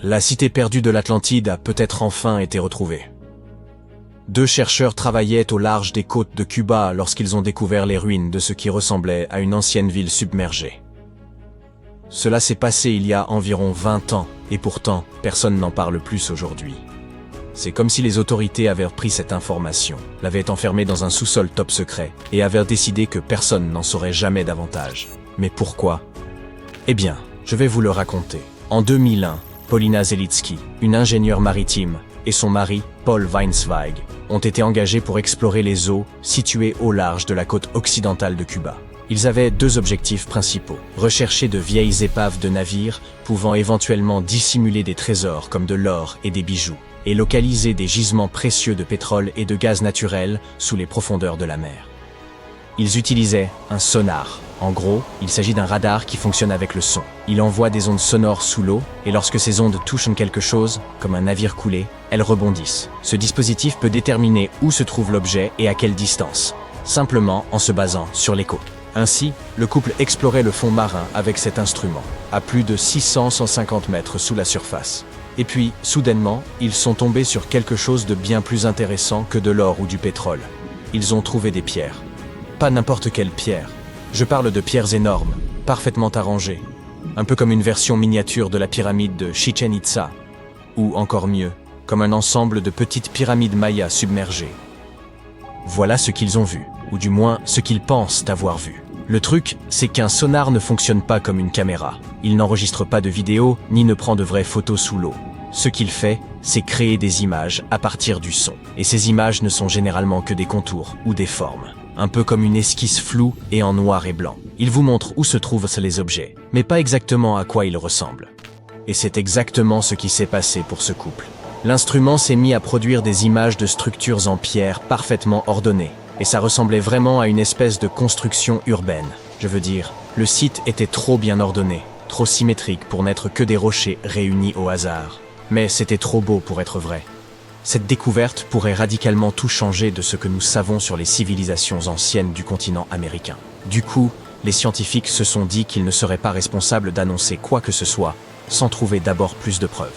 La cité perdue de l'Atlantide a peut-être enfin été retrouvée. Deux chercheurs travaillaient au large des côtes de Cuba lorsqu'ils ont découvert les ruines de ce qui ressemblait à une ancienne ville submergée. Cela s'est passé il y a environ 20 ans, et pourtant, personne n'en parle plus aujourd'hui. C'est comme si les autorités avaient pris cette information, l'avaient enfermée dans un sous-sol top secret, et avaient décidé que personne n'en saurait jamais davantage. Mais pourquoi? Eh bien, je vais vous le raconter. En 2001, Paulina Zelitsky, une ingénieure maritime, et son mari, Paul Weinzweig, ont été engagés pour explorer les eaux situées au large de la côte occidentale de Cuba. Ils avaient deux objectifs principaux. Rechercher de vieilles épaves de navires pouvant éventuellement dissimuler des trésors comme de l'or et des bijoux, et localiser des gisements précieux de pétrole et de gaz naturel sous les profondeurs de la mer. Ils utilisaient un sonar. En gros, il s'agit d'un radar qui fonctionne avec le son. Il envoie des ondes sonores sous l'eau, et lorsque ces ondes touchent quelque chose, comme un navire coulé, elles rebondissent. Ce dispositif peut déterminer où se trouve l'objet et à quelle distance, simplement en se basant sur l'écho. Ainsi, le couple explorait le fond marin avec cet instrument, à plus de 600-150 mètres sous la surface. Et puis, soudainement, ils sont tombés sur quelque chose de bien plus intéressant que de l'or ou du pétrole. Ils ont trouvé des pierres. Pas n'importe quelle pierre. Je parle de pierres énormes, parfaitement arrangées, un peu comme une version miniature de la pyramide de Chichen Itza, ou encore mieux, comme un ensemble de petites pyramides mayas submergées. Voilà ce qu'ils ont vu, ou du moins ce qu'ils pensent avoir vu. Le truc, c'est qu'un sonar ne fonctionne pas comme une caméra. Il n'enregistre pas de vidéo, ni ne prend de vraies photos sous l'eau. Ce qu'il fait, c'est créer des images à partir du son. Et ces images ne sont généralement que des contours ou des formes. Un peu comme une esquisse floue et en noir et blanc. Il vous montre où se trouvent les objets, mais pas exactement à quoi ils ressemblent. Et c'est exactement ce qui s'est passé pour ce couple. L'instrument s'est mis à produire des images de structures en pierre parfaitement ordonnées, et ça ressemblait vraiment à une espèce de construction urbaine. Je veux dire, le site était trop bien ordonné, trop symétrique pour n'être que des rochers réunis au hasard. Mais c'était trop beau pour être vrai. Cette découverte pourrait radicalement tout changer de ce que nous savons sur les civilisations anciennes du continent américain. Du coup, les scientifiques se sont dit qu'ils ne seraient pas responsables d'annoncer quoi que ce soit sans trouver d'abord plus de preuves.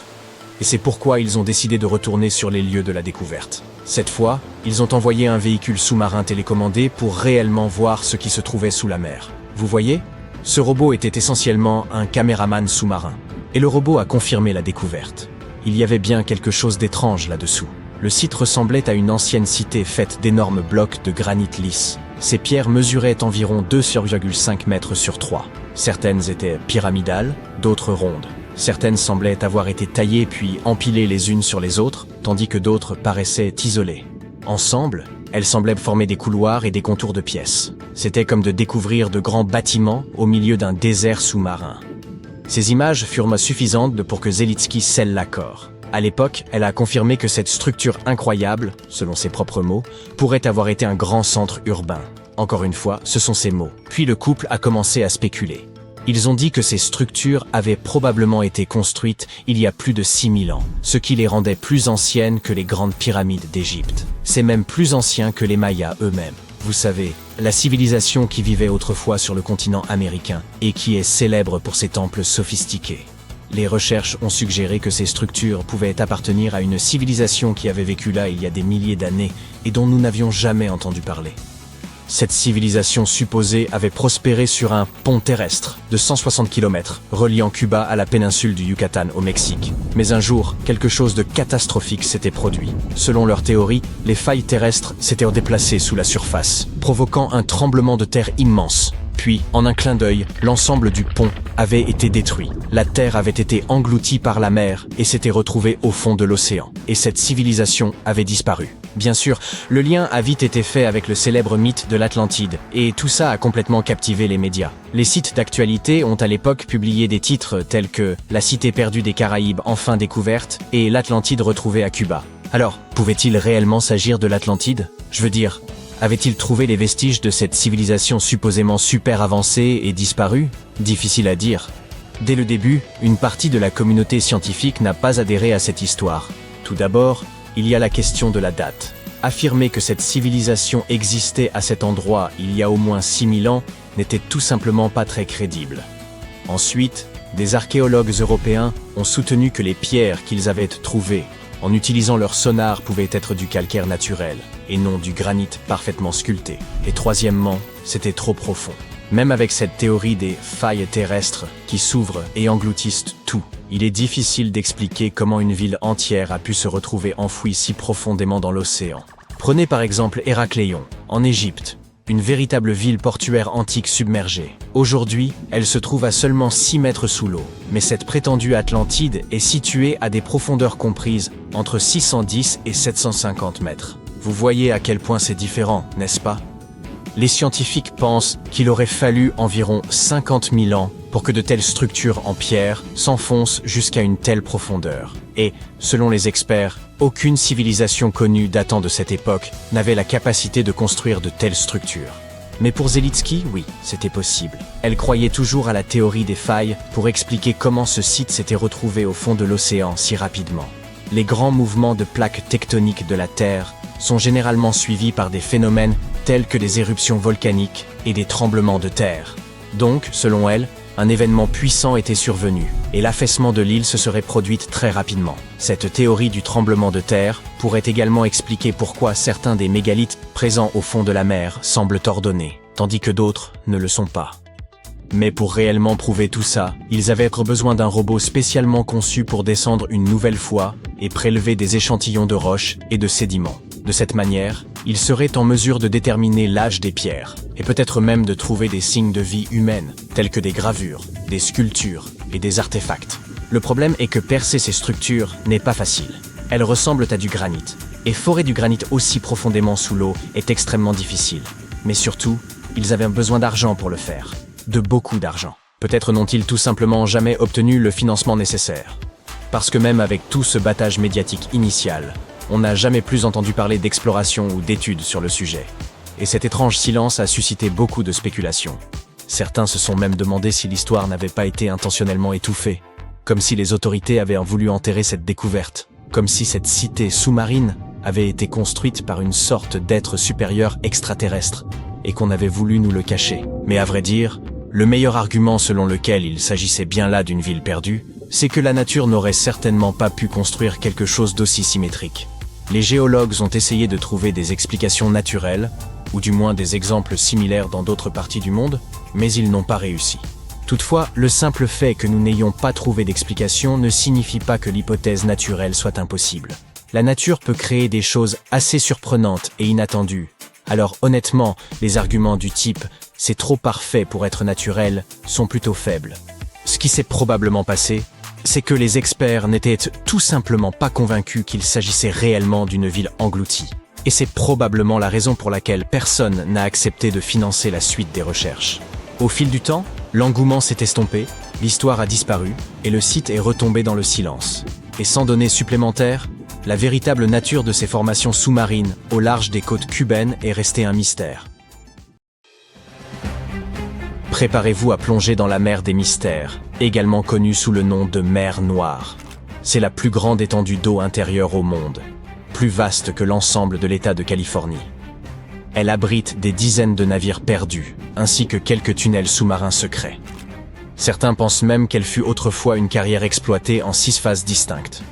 Et c'est pourquoi ils ont décidé de retourner sur les lieux de la découverte. Cette fois, ils ont envoyé un véhicule sous-marin télécommandé pour réellement voir ce qui se trouvait sous la mer. Vous voyez? Ce robot était essentiellement un caméraman sous-marin. Et le robot a confirmé la découverte. Il y avait bien quelque chose d'étrange là-dessous. Le site ressemblait à une ancienne cité faite d'énormes blocs de granit lisse. Ces pierres mesuraient environ 2,5 mètres sur 3. Certaines étaient pyramidales, d'autres rondes. Certaines semblaient avoir été taillées puis empilées les unes sur les autres, tandis que d'autres paraissaient isolées. Ensemble, elles semblaient former des couloirs et des contours de pièces. C'était comme de découvrir de grands bâtiments au milieu d'un désert sous-marin. Ces images furent suffisantes pour que Zelitsky scelle l'accord. À l'époque, elle a confirmé que cette structure incroyable, selon ses propres mots, pourrait avoir été un grand centre urbain. Encore une fois, ce sont ses mots. Puis le couple a commencé à spéculer. Ils ont dit que ces structures avaient probablement été construites il y a plus de 6000 ans, ce qui les rendait plus anciennes que les grandes pyramides d'Égypte. C'est même plus ancien que les Mayas eux-mêmes. Vous savez, la civilisation qui vivait autrefois sur le continent américain et qui est célèbre pour ses temples sophistiqués. Les recherches ont suggéré que ces structures pouvaient appartenir à une civilisation qui avait vécu là il y a des milliers d'années et dont nous n'avions jamais entendu parler. Cette civilisation supposée avait prospéré sur un pont terrestre de 160 km reliant Cuba à la péninsule du Yucatan au Mexique. Mais un jour, quelque chose de catastrophique s'était produit. Selon leur théorie, les failles terrestres s'étaient déplacées sous la surface, provoquant un tremblement de terre immense. Puis, en un clin d'œil, l'ensemble du pont avait été détruit. La terre avait été engloutie par la mer et s'était retrouvée au fond de l'océan. Et cette civilisation avait disparu. Bien sûr, le lien a vite été fait avec le célèbre mythe de l'Atlantide, et tout ça a complètement captivé les médias. Les sites d'actualité ont à l'époque publié des titres tels que « La cité perdue des Caraïbes enfin découverte » et « L'Atlantide retrouvée à Cuba ». Alors, pouvait-il réellement s'agir de l'Atlantide? Je veux dire, avait-il trouvé les vestiges de cette civilisation supposément super avancée et disparue? Difficile à dire. Dès le début, une partie de la communauté scientifique n'a pas adhéré à cette histoire. Tout d'abord, il y a la question de la date. Affirmer que cette civilisation existait à cet endroit il y a au moins 6000 ans n'était tout simplement pas très crédible. Ensuite, des archéologues européens ont soutenu que les pierres qu'ils avaient trouvées en utilisant leur sonar pouvaient être du calcaire naturel et non du granit parfaitement sculpté. Et troisièmement, c'était trop profond. Même avec cette théorie des failles terrestres qui s'ouvrent et engloutissent tout, il est difficile d'expliquer comment une ville entière a pu se retrouver enfouie si profondément dans l'océan. Prenez par exemple Héracléon, en Égypte, une véritable ville portuaire antique submergée. Aujourd'hui, elle se trouve à seulement 6 mètres sous l'eau, mais cette prétendue Atlantide est située à des profondeurs comprises entre 610 et 750 mètres. Vous voyez à quel point c'est différent, n'est-ce pas? Les scientifiques pensent qu'il aurait fallu environ 50 000 ans pour que de telles structures en pierre s'enfoncent jusqu'à une telle profondeur. Et, selon les experts, aucune civilisation connue datant de cette époque n'avait la capacité de construire de telles structures. Mais pour Zelitsky, oui, c'était possible. Elle croyait toujours à la théorie des failles pour expliquer comment ce site s'était retrouvé au fond de l'océan si rapidement. Les grands mouvements de plaques tectoniques de la Terre sont généralement suivis par des phénomènes tels que des éruptions volcaniques et des tremblements de terre. Donc, selon elle, un événement puissant était survenu, et l'affaissement de l'île se serait produit très rapidement. Cette théorie du tremblement de terre pourrait également expliquer pourquoi certains des mégalithes présents au fond de la mer semblent ordonnés, tandis que d'autres ne le sont pas. Mais pour réellement prouver tout ça, ils avaient besoin d'un robot spécialement conçu pour descendre une nouvelle fois et prélever des échantillons de roches et de sédiments. De cette manière, ils seraient en mesure de déterminer l'âge des pierres, et peut-être même de trouver des signes de vie humaine, tels que des gravures, des sculptures et des artefacts. Le problème est que percer ces structures n'est pas facile. Elles ressemblent à du granit, et forer du granit aussi profondément sous l'eau est extrêmement difficile. Mais surtout, ils avaient besoin d'argent pour le faire. De beaucoup d'argent. Peut-être n'ont-ils tout simplement jamais obtenu le financement nécessaire. Parce que même avec tout ce battage médiatique initial, on n'a jamais plus entendu parler d'exploration ou d'études sur le sujet. Et cet étrange silence a suscité beaucoup de spéculations. Certains se sont même demandé si l'histoire n'avait pas été intentionnellement étouffée, comme si les autorités avaient voulu enterrer cette découverte, comme si cette cité sous-marine avait été construite par une sorte d'être supérieur extraterrestre, et qu'on avait voulu nous le cacher. Mais à vrai dire, le meilleur argument selon lequel il s'agissait bien là d'une ville perdue, c'est que la nature n'aurait certainement pas pu construire quelque chose d'aussi symétrique. Les géologues ont essayé de trouver des explications naturelles, ou du moins des exemples similaires dans d'autres parties du monde, mais ils n'ont pas réussi. Toutefois, le simple fait que nous n'ayons pas trouvé d'explication ne signifie pas que l'hypothèse naturelle soit impossible. La nature peut créer des choses assez surprenantes et inattendues. Alors honnêtement, les arguments du type « c'est trop parfait pour être naturel » sont plutôt faibles. Ce qui s'est probablement passé, c'est que les experts n'étaient tout simplement pas convaincus qu'il s'agissait réellement d'une ville engloutie. Et c'est probablement la raison pour laquelle personne n'a accepté de financer la suite des recherches. Au fil du temps, l'engouement s'est estompé, l'histoire a disparu, et le site est retombé dans le silence. Et sans données supplémentaires, la véritable nature de ces formations sous-marines au large des côtes cubaines est restée un mystère. Préparez-vous à plonger dans la mer des mystères, également connue sous le nom de mer Noire. C'est la plus grande étendue d'eau intérieure au monde, plus vaste que l'ensemble de l'État de Californie. Elle abrite des dizaines de navires perdus, ainsi que quelques tunnels sous-marins secrets. Certains pensent même qu'elle fut autrefois une carrière exploitée en 6 phases distinctes.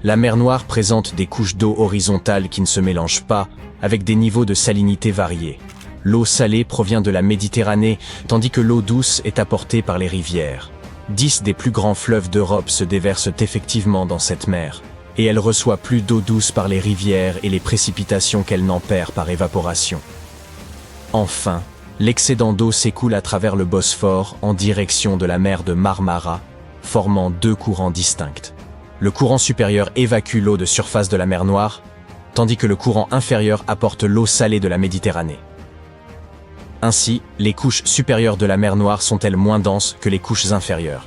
La mer Noire présente des couches d'eau horizontales qui ne se mélangent pas, avec des niveaux de salinité variés. L'eau salée provient de la Méditerranée, tandis que l'eau douce est apportée par les rivières. 10 des plus grands fleuves d'Europe se déversent effectivement dans cette mer, et elle reçoit plus d'eau douce par les rivières et les précipitations qu'elle n'en perd par évaporation. Enfin, l'excédent d'eau s'écoule à travers le Bosphore en direction de la mer de Marmara, formant 2 courants distincts. Le courant supérieur évacue l'eau de surface de la mer Noire, tandis que le courant inférieur apporte l'eau salée de la Méditerranée. Ainsi, les couches supérieures de la mer Noire sont-elles moins denses que les couches inférieures.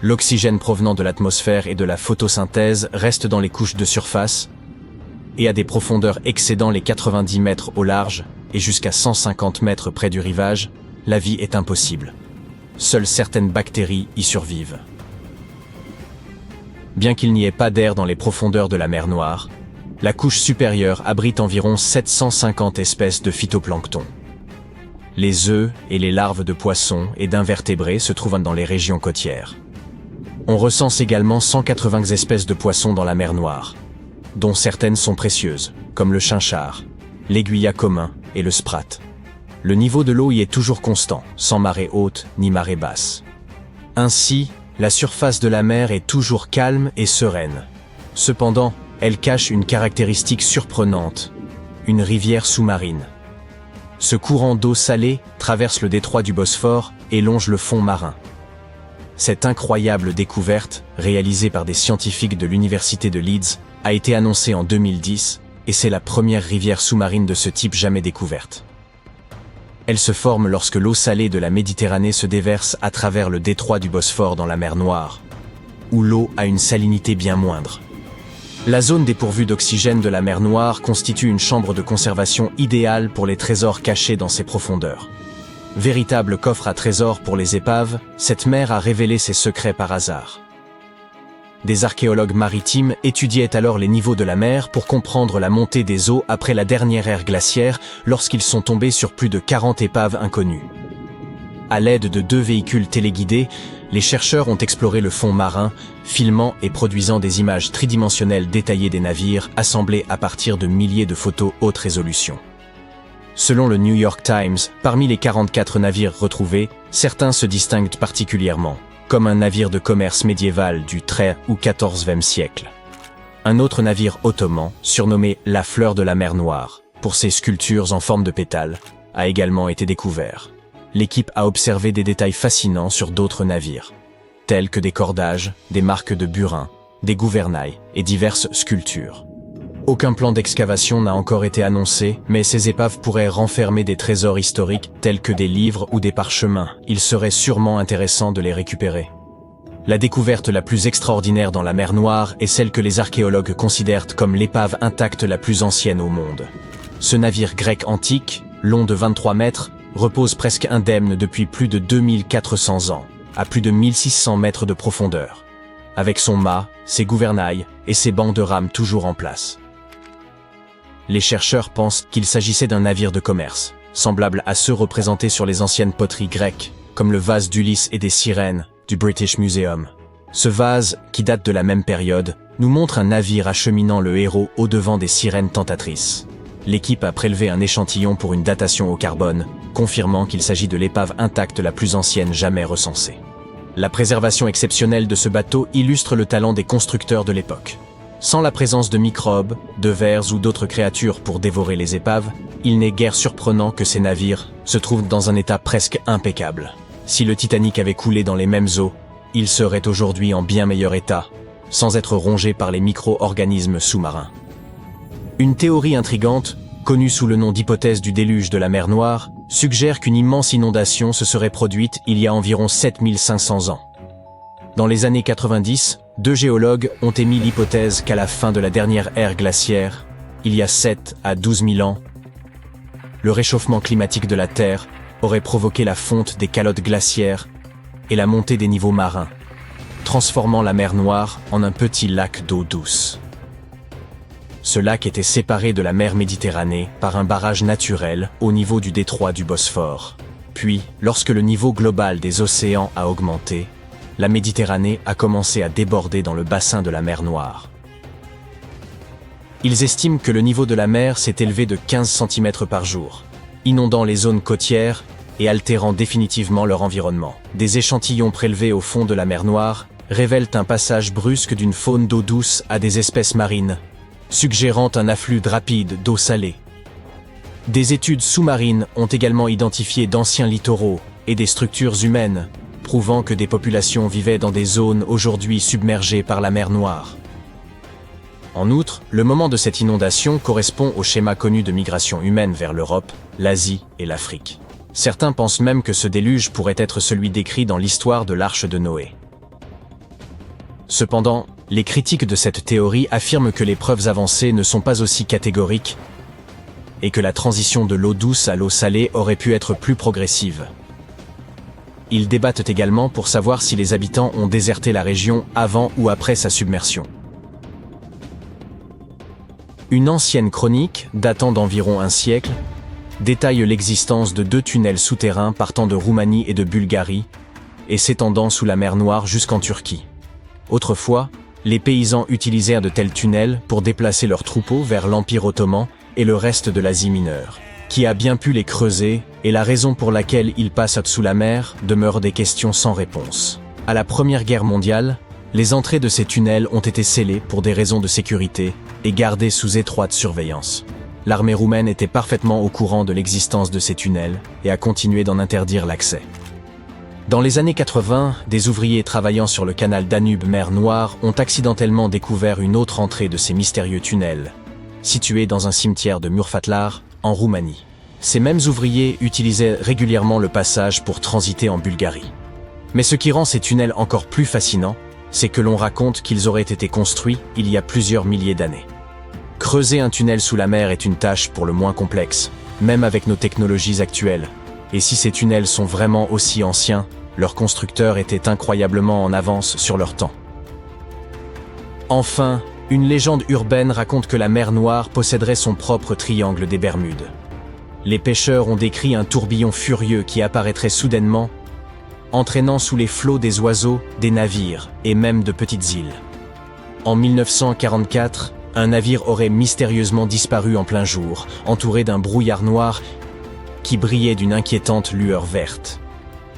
L'oxygène provenant de l'atmosphère et de la photosynthèse reste dans les couches de surface et à des profondeurs excédant les 90 mètres au large et jusqu'à 150 mètres près du rivage, la vie est impossible. Seules certaines bactéries y survivent. Bien qu'il n'y ait pas d'air dans les profondeurs de la mer Noire, la couche supérieure abrite environ 750 espèces de phytoplancton. Les œufs et les larves de poissons et d'invertébrés se trouvent dans les régions côtières. On recense également 180 espèces de poissons dans la mer Noire, dont certaines sont précieuses, comme le chinchard, l'aiguillat commun et le sprat. Le niveau de l'eau y est toujours constant, sans marée haute ni marée basse. Ainsi, la surface de la mer est toujours calme et sereine. Cependant, elle cache une caractéristique surprenante, une rivière sous-marine. Ce courant d'eau salée traverse le détroit du Bosphore et longe le fond marin. Cette incroyable découverte, réalisée par des scientifiques de l'université de Leeds, a été annoncée en 2010 et c'est la première rivière sous-marine de ce type jamais découverte. Elle se forme lorsque l'eau salée de la Méditerranée se déverse à travers le détroit du Bosphore dans la mer Noire, où l'eau a une salinité bien moindre. La zone dépourvue d'oxygène de la mer Noire constitue une chambre de conservation idéale pour les trésors cachés dans ses profondeurs. Véritable coffre à trésors pour les épaves, cette mer a révélé ses secrets par hasard. Des archéologues maritimes étudiaient alors les niveaux de la mer pour comprendre la montée des eaux après la dernière ère glaciaire lorsqu'ils sont tombés sur plus de 40 épaves inconnues. À l'aide de 2 véhicules téléguidés, les chercheurs ont exploré le fond marin, filmant et produisant des images tridimensionnelles détaillées des navires assemblés à partir de milliers de photos haute résolution. Selon le New York Times, parmi les 44 navires retrouvés, certains se distinguent particulièrement, comme un navire de commerce médiéval du XIIIe ou XIVe siècle. Un autre navire ottoman, surnommé la Fleur de la mer Noire, pour ses sculptures en forme de pétales, a également été découvert. L'équipe a observé des détails fascinants sur d'autres navires, tels que des cordages, des marques de burin, des gouvernails et diverses sculptures. Aucun plan d'excavation n'a encore été annoncé, mais ces épaves pourraient renfermer des trésors historiques tels que des livres ou des parchemins. Il serait sûrement intéressant de les récupérer. La découverte la plus extraordinaire dans la mer Noire est celle que les archéologues considèrent comme l'épave intacte la plus ancienne au monde. Ce navire grec antique, long de 23 mètres, repose presque indemne depuis plus de 2400 ans, à plus de 1600 mètres de profondeur, avec son mât, ses gouvernails et ses bancs de rames toujours en place. Les chercheurs pensent qu'il s'agissait d'un navire de commerce, semblable à ceux représentés sur les anciennes poteries grecques, comme le vase d'Ulysse et des sirènes du British Museum. Ce vase, qui date de la même période, nous montre un navire acheminant le héros au-devant des sirènes tentatrices. L'équipe a prélevé un échantillon pour une datation au carbone, confirmant qu'il s'agit de l'épave intacte la plus ancienne jamais recensée. La préservation exceptionnelle de ce bateau illustre le talent des constructeurs de l'époque. Sans la présence de microbes, de vers ou d'autres créatures pour dévorer les épaves, il n'est guère surprenant que ces navires se trouvent dans un état presque impeccable. Si le Titanic avait coulé dans les mêmes eaux, il serait aujourd'hui en bien meilleur état, sans être rongé par les micro-organismes sous-marins. Une théorie intrigante, connue sous le nom d'hypothèse du déluge de la mer Noire, suggère qu'une immense inondation se serait produite il y a environ 7500 ans. Dans les années 90, 2 géologues ont émis l'hypothèse qu'à la fin de la dernière ère glaciaire, il y a 7 à 12 000 ans, le réchauffement climatique de la Terre aurait provoqué la fonte des calottes glaciaires et la montée des niveaux marins, transformant la mer Noire en un petit lac d'eau douce. Ce lac était séparé de la mer Méditerranée par un barrage naturel au niveau du détroit du Bosphore. Puis, lorsque le niveau global des océans a augmenté, la Méditerranée a commencé à déborder dans le bassin de la mer Noire. Ils estiment que le niveau de la mer s'est élevé de 15 cm par jour, inondant les zones côtières et altérant définitivement leur environnement. Des échantillons prélevés au fond de la mer Noire révèlent un passage brusque d'une faune d'eau douce à des espèces marines, suggérant un afflux rapide d'eau salée. Des études sous-marines ont également identifié d'anciens littoraux et des structures humaines, prouvant que des populations vivaient dans des zones aujourd'hui submergées par la mer Noire. En outre, le moment de cette inondation correspond au schéma connu de migration humaine vers l'Europe, l'Asie et l'Afrique. Certains pensent même que ce déluge pourrait être celui décrit dans l'histoire de l'Arche de Noé. Cependant, les critiques de cette théorie affirment que les preuves avancées ne sont pas aussi catégoriques et que la transition de l'eau douce à l'eau salée aurait pu être plus progressive. Ils débattent également pour savoir si les habitants ont déserté la région avant ou après sa submersion. Une ancienne chronique, datant d'environ un siècle, détaille l'existence de 2 tunnels souterrains partant de Roumanie et de Bulgarie et s'étendant sous la mer Noire jusqu'en Turquie. Autrefois, les paysans utilisèrent de tels tunnels pour déplacer leurs troupeaux vers l'Empire ottoman et le reste de l'Asie mineure. Qui a bien pu les creuser et la raison pour laquelle ils passent sous la mer demeure des questions sans réponse. À la Première Guerre mondiale, les entrées de ces tunnels ont été scellées pour des raisons de sécurité et gardées sous étroite surveillance. L'armée roumaine était parfaitement au courant de l'existence de ces tunnels et a continué d'en interdire l'accès. Dans les années 80, des ouvriers travaillant sur le canal Danube-Mer Noire ont accidentellement découvert une autre entrée de ces mystérieux tunnels, située dans un cimetière de Murfatlar, en Roumanie. Ces mêmes ouvriers utilisaient régulièrement le passage pour transiter en Bulgarie. Mais ce qui rend ces tunnels encore plus fascinants, c'est que l'on raconte qu'ils auraient été construits il y a plusieurs milliers d'années. Creuser un tunnel sous la mer est une tâche pour le moins complexe, même avec nos technologies actuelles. Et si ces tunnels sont vraiment aussi anciens, leurs constructeurs étaient incroyablement en avance sur leur temps. Enfin, une légende urbaine raconte que la mer Noire posséderait son propre triangle des Bermudes. Les pêcheurs ont décrit un tourbillon furieux qui apparaîtrait soudainement, entraînant sous les flots des oiseaux, des navires et même de petites îles. En 1944, un navire aurait mystérieusement disparu en plein jour, entouré d'un brouillard noir qui brillait d'une inquiétante lueur verte.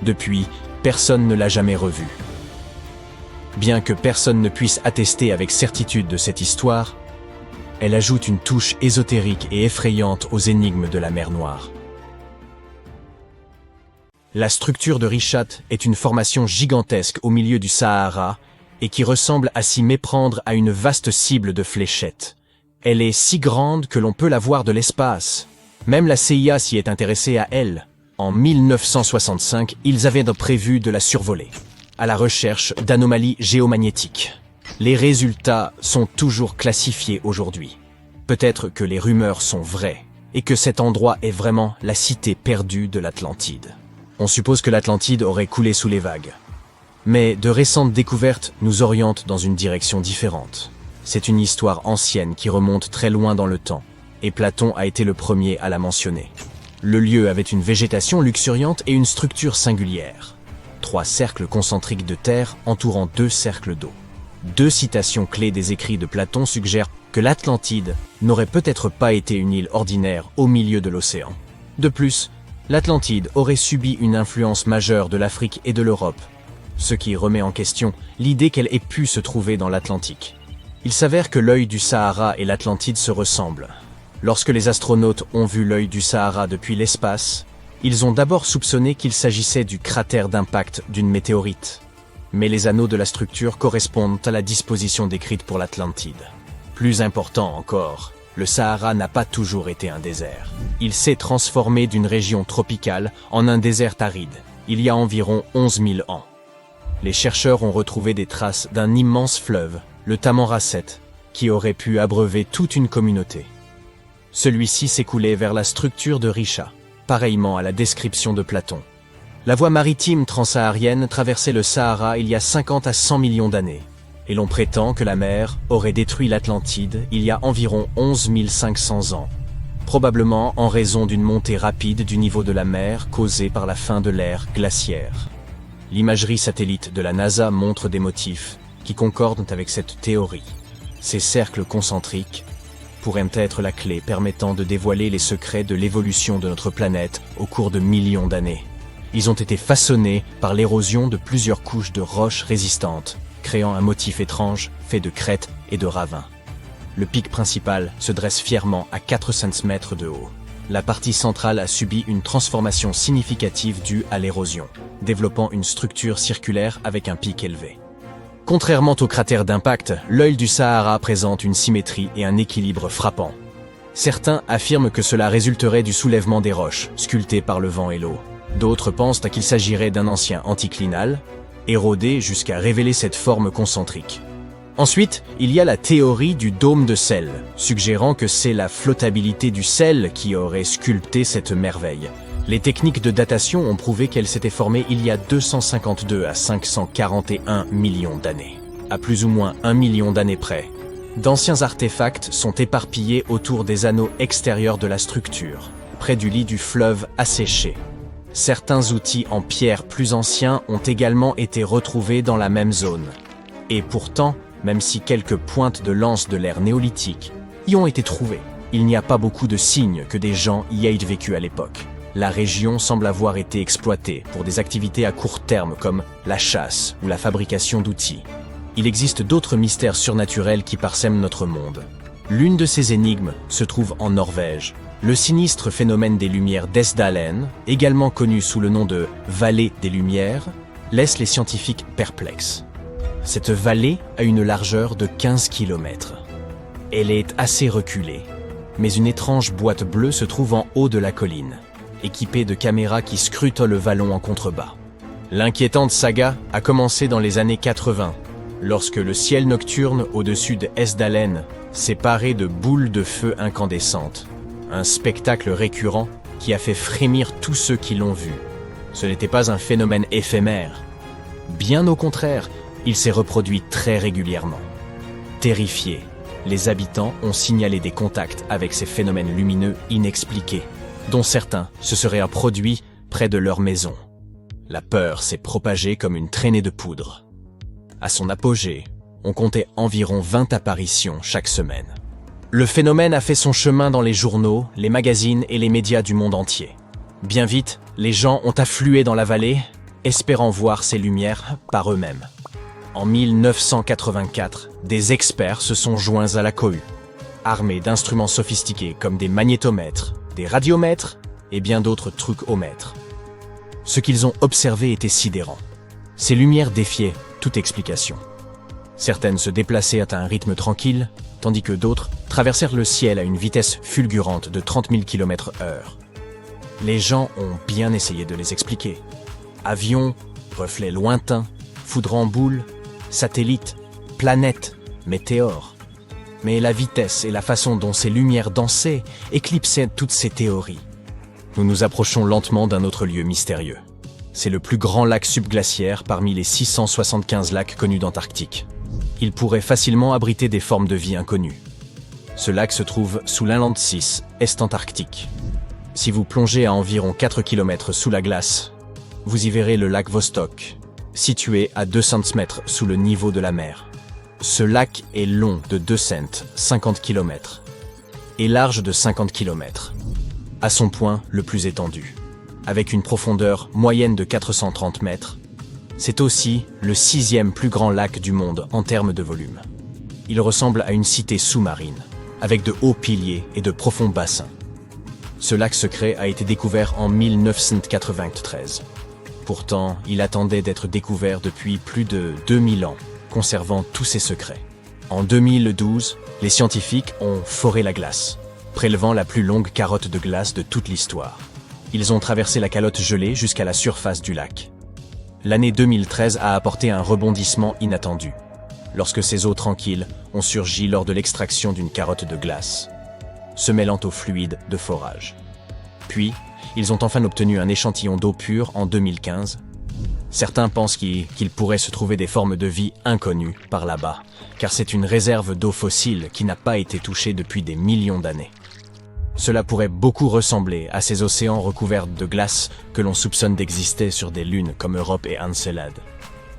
Depuis, personne ne l'a jamais revu. Bien que personne ne puisse attester avec certitude de cette histoire, elle ajoute une touche ésotérique et effrayante aux énigmes de la mer Noire. La structure de Richat est une formation gigantesque au milieu du Sahara et qui ressemble à s'y méprendre à une vaste cible de fléchettes. Elle est si grande que l'on peut la voir de l'espace. Même la CIA s'y est intéressée à elle. En 1965, ils avaient prévu de la survoler, à la recherche d'anomalies géomagnétiques. Les résultats sont toujours classifiés aujourd'hui. Peut-être que les rumeurs sont vraies, et que cet endroit est vraiment la cité perdue de l'Atlantide. On suppose que l'Atlantide aurait coulé sous les vagues. Mais de récentes découvertes nous orientent dans une direction différente. C'est une histoire ancienne qui remonte très loin dans le temps, et Platon a été le premier à la mentionner. Le lieu avait une végétation luxuriante et une structure singulière. 3 cercles concentriques de terre entourant 2 cercles d'eau. 2 citations clés des écrits de Platon suggèrent que l'Atlantide n'aurait peut-être pas été une île ordinaire au milieu de l'océan. De plus, l'Atlantide aurait subi une influence majeure de l'Afrique et de l'Europe, ce qui remet en question l'idée qu'elle ait pu se trouver dans l'Atlantique. Il s'avère que l'œil du Sahara et l'Atlantide se ressemblent. Lorsque les astronautes ont vu l'œil du Sahara depuis l'espace, ils ont d'abord soupçonné qu'il s'agissait du cratère d'impact d'une météorite. Mais les anneaux de la structure correspondent à la disposition décrite pour l'Atlantide. Plus important encore, le Sahara n'a pas toujours été un désert. Il s'est transformé d'une région tropicale en un désert aride, il y a environ 11 000 ans. Les chercheurs ont retrouvé des traces d'un immense fleuve, le Tamanrasset, qui aurait pu abreuver toute une communauté. Celui-ci s'écoulait vers la structure de Richat, pareillement à la description de Platon. La voie maritime transsaharienne traversait le Sahara il y a 50 à 100 millions d'années, et l'on prétend que la mer aurait détruit l'Atlantide il y a environ 11 500 ans, probablement en raison d'une montée rapide du niveau de la mer causée par la fin de l'ère glaciaire. L'imagerie satellite de la NASA montre des motifs qui concordent avec cette théorie. Ces cercles concentriques pourraient être la clé permettant de dévoiler les secrets de l'évolution de notre planète au cours de millions d'années. Ils ont été façonnés par l'érosion de plusieurs couches de roches résistantes, créant un motif étrange fait de crêtes et de ravins. Le pic principal se dresse fièrement à 400 mètres de haut. La partie centrale a subi une transformation significative due à l'érosion, développant une structure circulaire avec un pic élevé. Contrairement au cratère d'impact, l'œil du Sahara présente une symétrie et un équilibre frappant. Certains affirment que cela résulterait du soulèvement des roches, sculptées par le vent et l'eau. D'autres pensent qu'il s'agirait d'un ancien anticlinal, érodé jusqu'à révéler cette forme concentrique. Ensuite, il y a la théorie du dôme de sel, suggérant que c'est la flottabilité du sel qui aurait sculpté cette merveille. Les techniques de datation ont prouvé qu'elle s'était formée il y a 252 à 541 millions d'années, à plus ou moins 1 million d'années près. D'anciens artefacts sont éparpillés autour des anneaux extérieurs de la structure, près du lit du fleuve asséché. Certains outils en pierre plus anciens ont également été retrouvés dans la même zone. Et pourtant, même si quelques pointes de lance de l'ère néolithique y ont été trouvées, il n'y a pas beaucoup de signes que des gens y aient vécu à l'époque. La région semble avoir été exploitée pour des activités à court terme comme la chasse ou la fabrication d'outils. Il existe d'autres mystères surnaturels qui parsèment notre monde. L'une de ces énigmes se trouve en Norvège. Le sinistre phénomène des lumières d'Esdalen, également connu sous le nom de vallée des lumières, laisse les scientifiques perplexes. Cette vallée a une largeur de 15 km. Elle est assez reculée, mais une étrange boîte bleue se trouve en haut de la colline, équipée de caméras qui scrutent le vallon en contrebas. L'inquiétante saga a commencé dans les années 80, lorsque le ciel nocturne au-dessus de Esdalen s'est paré de boules de feu incandescentes. Un spectacle récurrent qui a fait frémir tous ceux qui l'ont vu. Ce n'était pas un phénomène éphémère. Bien au contraire, il s'est reproduit très régulièrement. Terrifiés, les habitants ont signalé des contacts avec ces phénomènes lumineux inexpliqués, dont certains se seraient produits près de leur maison. La peur s'est propagée comme une traînée de poudre. À son apogée, on comptait environ 20 apparitions chaque semaine. Le phénomène a fait son chemin dans les journaux, les magazines et les médias du monde entier. Bien vite, les gens ont afflué dans la vallée, espérant voir ces lumières par eux-mêmes. En 1984, des experts se sont joints à la cohue, armés d'instruments sophistiqués comme des magnétomètres, des radiomètres et bien d'autres trucomètres. Ce qu'ils ont observé était sidérant. Ces lumières défiaient toute explication. Certaines se déplaçaient à un rythme tranquille, tandis que d'autres traversèrent le ciel à une vitesse fulgurante de 30 000 km/h. Les gens ont bien essayé de les expliquer. Avions, reflets lointains, foudres en boule, satellites, planètes, météores. Mais la vitesse et la façon dont ces lumières dansaient éclipsaient toutes ces théories. Nous nous approchons lentement d'un autre lieu mystérieux. C'est le plus grand lac subglaciaire parmi les 675 lacs connus d'Antarctique. Il pourrait facilement abriter des formes de vie inconnues. Ce lac se trouve sous l'Inland 6, Est-Antarctique. Si vous plongez à environ 4 km sous la glace, vous y verrez le lac Vostok, situé à 200 mètres sous le niveau de la mer. Ce lac est long de 2 cents, 50 km, et large de 50 km, à son point le plus étendu. Avec une profondeur moyenne de 430 mètres, c'est aussi le 6e plus grand lac du monde en termes de volume. Il ressemble à une cité sous-marine, avec de hauts piliers et de profonds bassins. Ce lac secret a été découvert en 1993. Pourtant, il attendait d'être découvert depuis plus de 2000 ans, conservant tous ses secrets. En 2012, les scientifiques ont foré la glace, prélevant la plus longue carotte de glace de toute l'histoire. Ils ont traversé la calotte gelée jusqu'à la surface du lac. L'année 2013 a apporté un rebondissement inattendu, lorsque ces eaux tranquilles ont surgi lors de l'extraction d'une carotte de glace, se mêlant au fluide de forage. Puis, ils ont enfin obtenu un échantillon d'eau pure en 2015. Certains pensent qu'il pourrait se trouver des formes de vie inconnues par là-bas, car c'est une réserve d'eau fossile qui n'a pas été touchée depuis des millions d'années. Cela pourrait beaucoup ressembler à ces océans recouverts de glace que l'on soupçonne d'exister sur des lunes comme Europe et Encelade.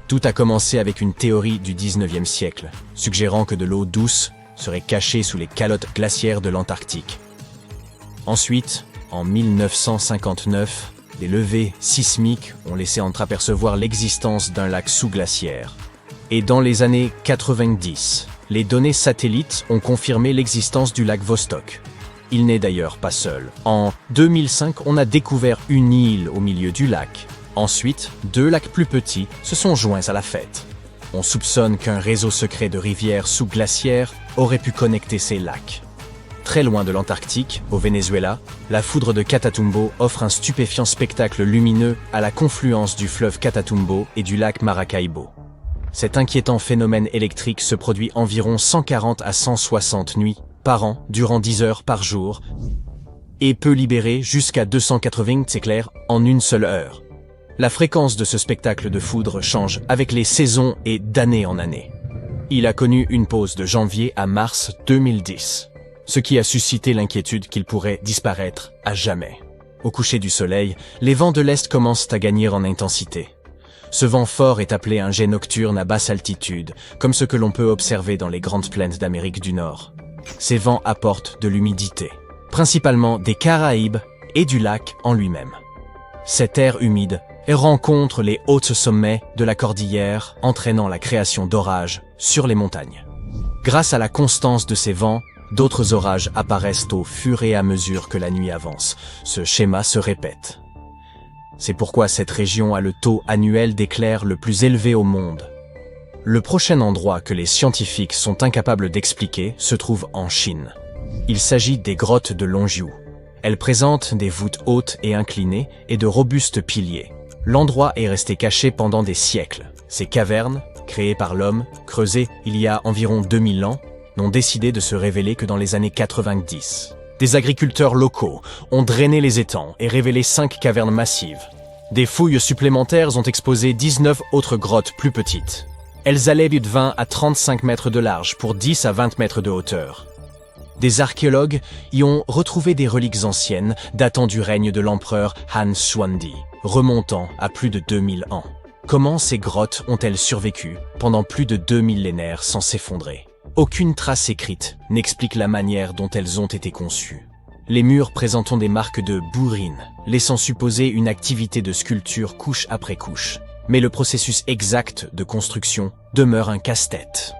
Tout a commencé avec une théorie du 19e siècle, suggérant que de l'eau douce serait cachée sous les calottes glaciaires de l'Antarctique. Ensuite, en 1959, des levées sismiques ont laissé entreapercevoir l'existence d'un lac sous-glaciaire. Et dans les années 90, les données satellites ont confirmé l'existence du lac Vostok. Il n'est d'ailleurs pas seul. En 2005, on a découvert une île au milieu du lac. Ensuite, 2 lacs plus petits se sont joints à la fête. On soupçonne qu'un réseau secret de rivières sous-glaciaires aurait pu connecter ces lacs. Très loin de l'Antarctique, au Venezuela, la foudre de Catatumbo offre un stupéfiant spectacle lumineux à la confluence du fleuve Catatumbo et du lac Maracaibo. Cet inquiétant phénomène électrique se produit environ 140 à 160 nuits par an, durant 10 heures par jour, et peut libérer jusqu'à 280 éclairs en une seule heure. La fréquence de ce spectacle de foudre change avec les saisons et d'année en année. Il a connu une pause de janvier à mars 2010. ce qui a suscité l'inquiétude qu'il pourrait disparaître à jamais. Au coucher du soleil, les vents de l'Est commencent à gagner en intensité. Ce vent fort est appelé un jet nocturne à basse altitude, comme ce que l'on peut observer dans les grandes plaines d'Amérique du Nord. Ces vents apportent de l'humidité, principalement des Caraïbes et du lac en lui-même. Cet air humide rencontre les hauts sommets de la cordillère, entraînant la création d'orages sur les montagnes. Grâce à la constance de ces vents, d'autres orages apparaissent au fur et à mesure que la nuit avance. Ce schéma se répète. C'est pourquoi cette région a le taux annuel d'éclairs le plus élevé au monde. Le prochain endroit que les scientifiques sont incapables d'expliquer se trouve en Chine. Il s'agit des grottes de Longjiu. Elles présentent des voûtes hautes et inclinées et de robustes piliers. L'endroit est resté caché pendant des siècles. Ces cavernes, créées par l'homme, creusées il y a environ 2000 ans, n'ont décidé de se révéler que dans les années 90. Des agriculteurs locaux ont drainé les étangs et révélé 5 cavernes massives. Des fouilles supplémentaires ont exposé 19 autres grottes plus petites. Elles allaient de 20 à 35 mètres de large pour 10 à 20 mètres de hauteur. Des archéologues y ont retrouvé des reliques anciennes datant du règne de l'empereur Han Xuandi, remontant à plus de 2000 ans. Comment ces grottes ont-elles survécu pendant plus de 2 millénaires sans s'effondrer? Aucune trace écrite n'explique la manière dont elles ont été conçues. Les murs présentent des marques de bourrines, laissant supposer une activité de sculpture couche après couche. Mais le processus exact de construction demeure un casse-tête.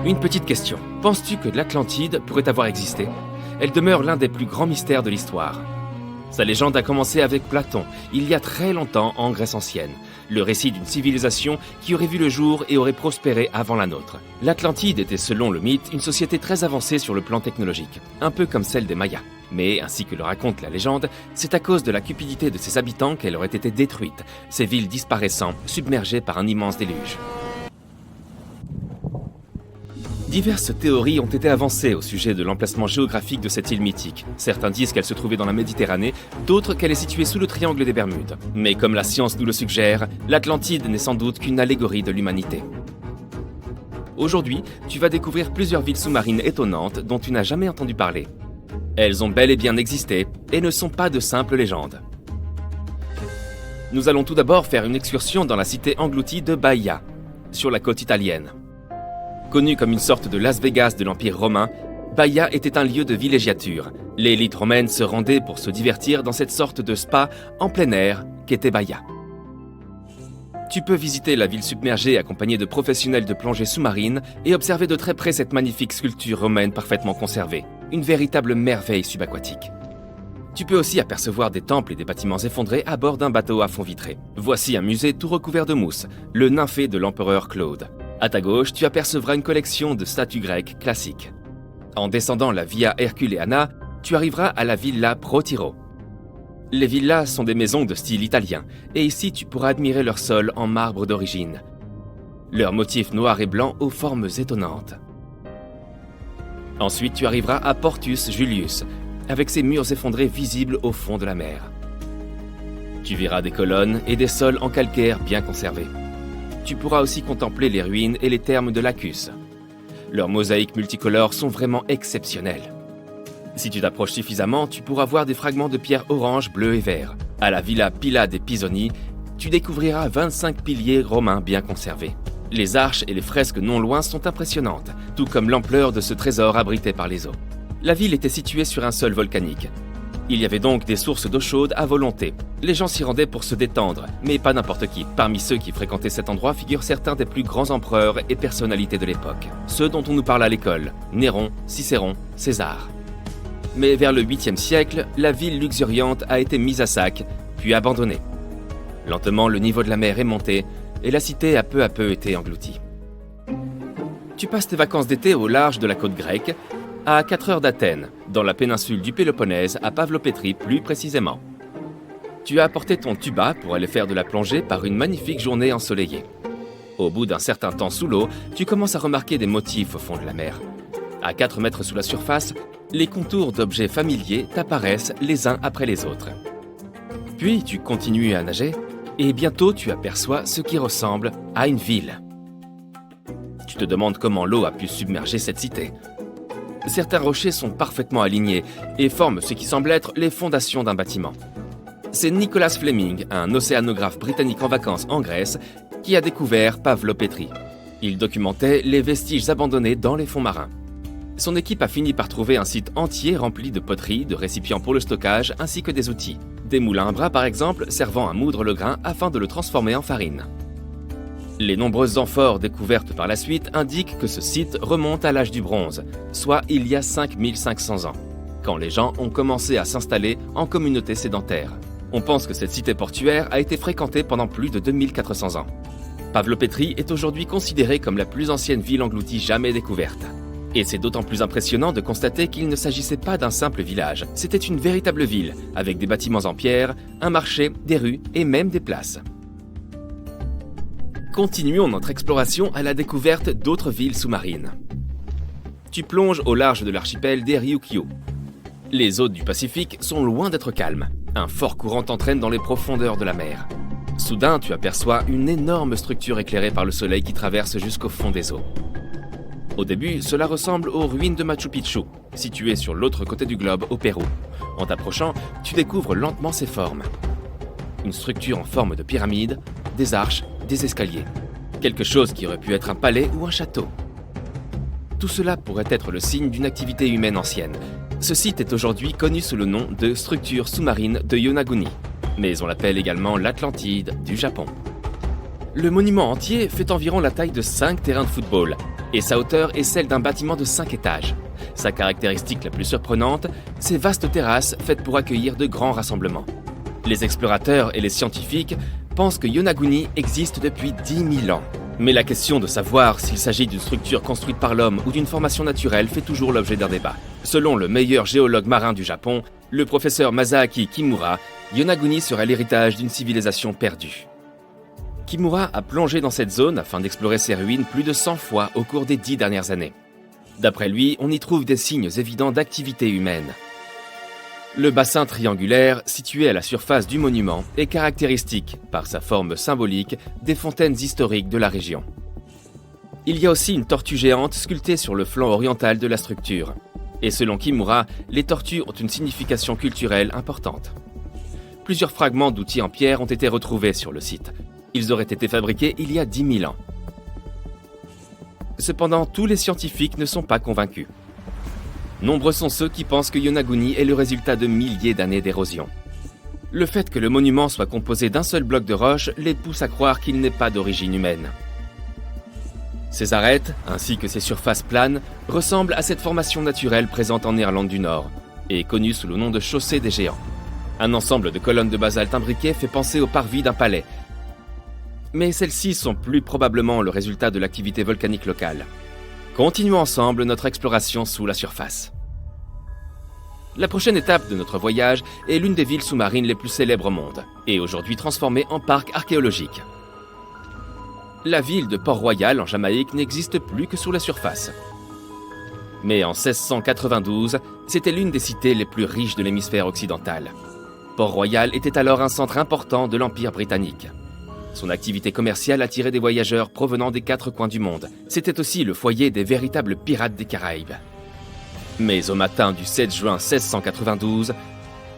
Une petite question. Penses-tu que l'Atlantide pourrait avoir existé? Elle demeure l'un des plus grands mystères de l'histoire. Sa légende a commencé avec Platon, il y a très longtemps en Grèce ancienne. Le récit d'une civilisation qui aurait vu le jour et aurait prospéré avant la nôtre. L'Atlantide était, selon le mythe, une société très avancée sur le plan technologique, un peu comme celle des Mayas. Mais, ainsi que le raconte la légende, c'est à cause de la cupidité de ses habitants qu'elle aurait été détruite, ses villes disparaissant, submergées par un immense déluge. Diverses théories ont été avancées au sujet de l'emplacement géographique de cette île mythique. Certains disent qu'elle se trouvait dans la Méditerranée, d'autres qu'elle est située sous le triangle des Bermudes. Mais comme la science nous le suggère, l'Atlantide n'est sans doute qu'une allégorie de l'humanité. Aujourd'hui, tu vas découvrir plusieurs villes sous-marines étonnantes dont tu n'as jamais entendu parler. Elles ont bel et bien existé et ne sont pas de simples légendes. Nous allons tout d'abord faire une excursion dans la cité engloutie de Baïa, sur la côte italienne. Connue comme une sorte de Las Vegas de l'Empire romain, Baïa était un lieu de villégiature. L'élite romaine se rendait pour se divertir dans cette sorte de spa en plein air qu'était Baïa. Tu peux visiter la ville submergée accompagnée de professionnels de plongée sous-marine et observer de très près cette magnifique sculpture romaine parfaitement conservée, une véritable merveille subaquatique. Tu peux aussi apercevoir des temples et des bâtiments effondrés à bord d'un bateau à fond vitré. Voici un musée tout recouvert de mousse, le nymphée de l'empereur Claude. À ta gauche, tu apercevras une collection de statues grecques classiques. En descendant la Via Herculeana, tu arriveras à la Villa Pro Tiro. Les villas sont des maisons de style italien, et ici tu pourras admirer leur sol en marbre d'origine. Leurs motifs noirs et blancs aux formes étonnantes. Ensuite, tu arriveras à Portus Julius, avec ses murs effondrés visibles au fond de la mer. Tu verras des colonnes et des sols en calcaire bien conservés. Tu pourras aussi contempler les ruines et les thermes de Lacus. Leurs mosaïques multicolores sont vraiment exceptionnelles. Si tu t'approches suffisamment, tu pourras voir des fragments de pierre orange, bleu et vert. À la Villa Pilla dei Pisoni, tu découvriras 25 piliers romains bien conservés. Les arches et les fresques non loin sont impressionnantes, tout comme l'ampleur de ce trésor abrité par les eaux. La ville était située sur un sol volcanique. Il y avait donc des sources d'eau chaude à volonté. Les gens s'y rendaient pour se détendre, mais pas n'importe qui. Parmi ceux qui fréquentaient cet endroit figurent certains des plus grands empereurs et personnalités de l'époque. Ceux dont on nous parle à l'école, Néron, Cicéron, César. Mais vers le 8e siècle, la ville luxuriante a été mise à sac, puis abandonnée. Lentement, le niveau de la mer est monté, et la cité a peu à peu été engloutie. Tu passes tes vacances d'été au large de la côte grecque, à 4 heures d'Athènes, dans la péninsule du Péloponnèse, à Pavlopétrie plus précisément. Tu as apporté ton tuba pour aller faire de la plongée par une magnifique journée ensoleillée. Au bout d'un certain temps sous l'eau, tu commences à remarquer des motifs au fond de la mer. À 4 mètres sous la surface, les contours d'objets familiers t'apparaissent les uns après les autres. Puis tu continues à nager, et bientôt tu aperçois ce qui ressemble à une ville. Tu te demandes comment l'eau a pu submerger cette cité. Certains rochers sont parfaitement alignés et forment ce qui semble être les fondations d'un bâtiment. C'est Nicholas Fleming, un océanographe britannique en vacances en Grèce, qui a découvert Pavlo Petri. Il documentait les vestiges abandonnés dans les fonds marins. Son équipe a fini par trouver un site entier rempli de poteries, de récipients pour le stockage, ainsi que des outils. Des moulins à bras par exemple, servant à moudre le grain afin de le transformer en farine. Les nombreuses amphores découvertes par la suite indiquent que ce site remonte à l'âge du bronze, soit il y a 5500 ans, quand les gens ont commencé à s'installer en communauté sédentaire. On pense que cette cité portuaire a été fréquentée pendant plus de 2400 ans. Pavlo Petri est aujourd'hui considéré comme la plus ancienne ville engloutie jamais découverte. Et c'est d'autant plus impressionnant de constater qu'il ne s'agissait pas d'un simple village. C'était une véritable ville, avec des bâtiments en pierre, un marché, des rues et même des places. Continuons notre exploration à la découverte d'autres villes sous-marines. Tu plonges au large de l'archipel des Ryukyu. Les eaux du Pacifique sont loin d'être calmes. Un fort courant t'entraîne dans les profondeurs de la mer. Soudain, tu aperçois une énorme structure éclairée par le soleil qui traverse jusqu'au fond des eaux. Au début, cela ressemble aux ruines de Machu Picchu, situées sur l'autre côté du globe, au Pérou. En t'approchant, tu découvres lentement ses formes. Une structure en forme de pyramide, des arches, des escaliers. Quelque chose qui aurait pu être un palais ou un château. Tout cela pourrait être le signe d'une activité humaine ancienne. Ce site est aujourd'hui connu sous le nom de structure sous-marine de Yonaguni, mais on l'appelle également l'Atlantide du Japon. Le monument entier fait environ la taille de 5 terrains de football, et sa hauteur est celle d'un bâtiment de 5 étages. Sa caractéristique la plus surprenante, ses vastes terrasses faites pour accueillir de grands rassemblements. Les explorateurs et les scientifiques pensent que Yonaguni existe depuis 10 000 ans. Mais la question de savoir s'il s'agit d'une structure construite par l'homme ou d'une formation naturelle fait toujours l'objet d'un débat. Selon le meilleur géologue marin du Japon, le professeur Masaaki Kimura, Yonaguni serait l'héritage d'une civilisation perdue. Kimura a plongé dans cette zone afin d'explorer ses ruines plus de 100 fois au cours des 10 dernières années. D'après lui, on y trouve des signes évidents d'activité humaine. Le bassin triangulaire, situé à la surface du monument, est caractéristique, par sa forme symbolique, des fontaines historiques de la région. Il y a aussi une tortue géante sculptée sur le flanc oriental de la structure. Et selon Kimura, les tortues ont une signification culturelle importante. Plusieurs fragments d'outils en pierre ont été retrouvés sur le site. Ils auraient été fabriqués il y a 10 000 ans. Cependant, tous les scientifiques ne sont pas convaincus. Nombreux sont ceux qui pensent que Yonaguni est le résultat de milliers d'années d'érosion. Le fait que le monument soit composé d'un seul bloc de roche les pousse à croire qu'il n'est pas d'origine humaine. Ses arêtes, ainsi que ses surfaces planes, ressemblent à cette formation naturelle présente en Irlande du Nord et connue sous le nom de chaussée des géants. Un ensemble de colonnes de basalte imbriquées fait penser au parvis d'un palais. Mais celles-ci sont plus probablement le résultat de l'activité volcanique locale. Continuons ensemble notre exploration sous la surface. La prochaine étape de notre voyage est l'une des villes sous-marines les plus célèbres au monde, et aujourd'hui transformée en parc archéologique. La ville de Port-Royal en Jamaïque n'existe plus que sous la surface. Mais en 1692, c'était l'une des cités les plus riches de l'hémisphère occidental. Port-Royal était alors un centre important de l'Empire britannique. Son activité commerciale attirait des voyageurs provenant des 4 coins du monde. C'était aussi le foyer des véritables pirates des Caraïbes. Mais au matin du 7 juin 1692,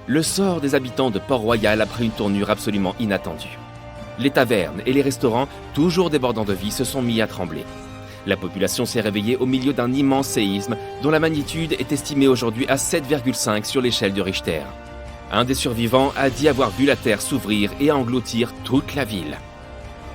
le sort des habitants de Port-Royal a pris une tournure absolument inattendue. Les tavernes et les restaurants, toujours débordants de vie, se sont mis à trembler. La population s'est réveillée au milieu d'un immense séisme dont la magnitude est estimée aujourd'hui à 7,5 sur l'échelle de Richter. Un des survivants a dit avoir vu la terre s'ouvrir et engloutir toute la ville.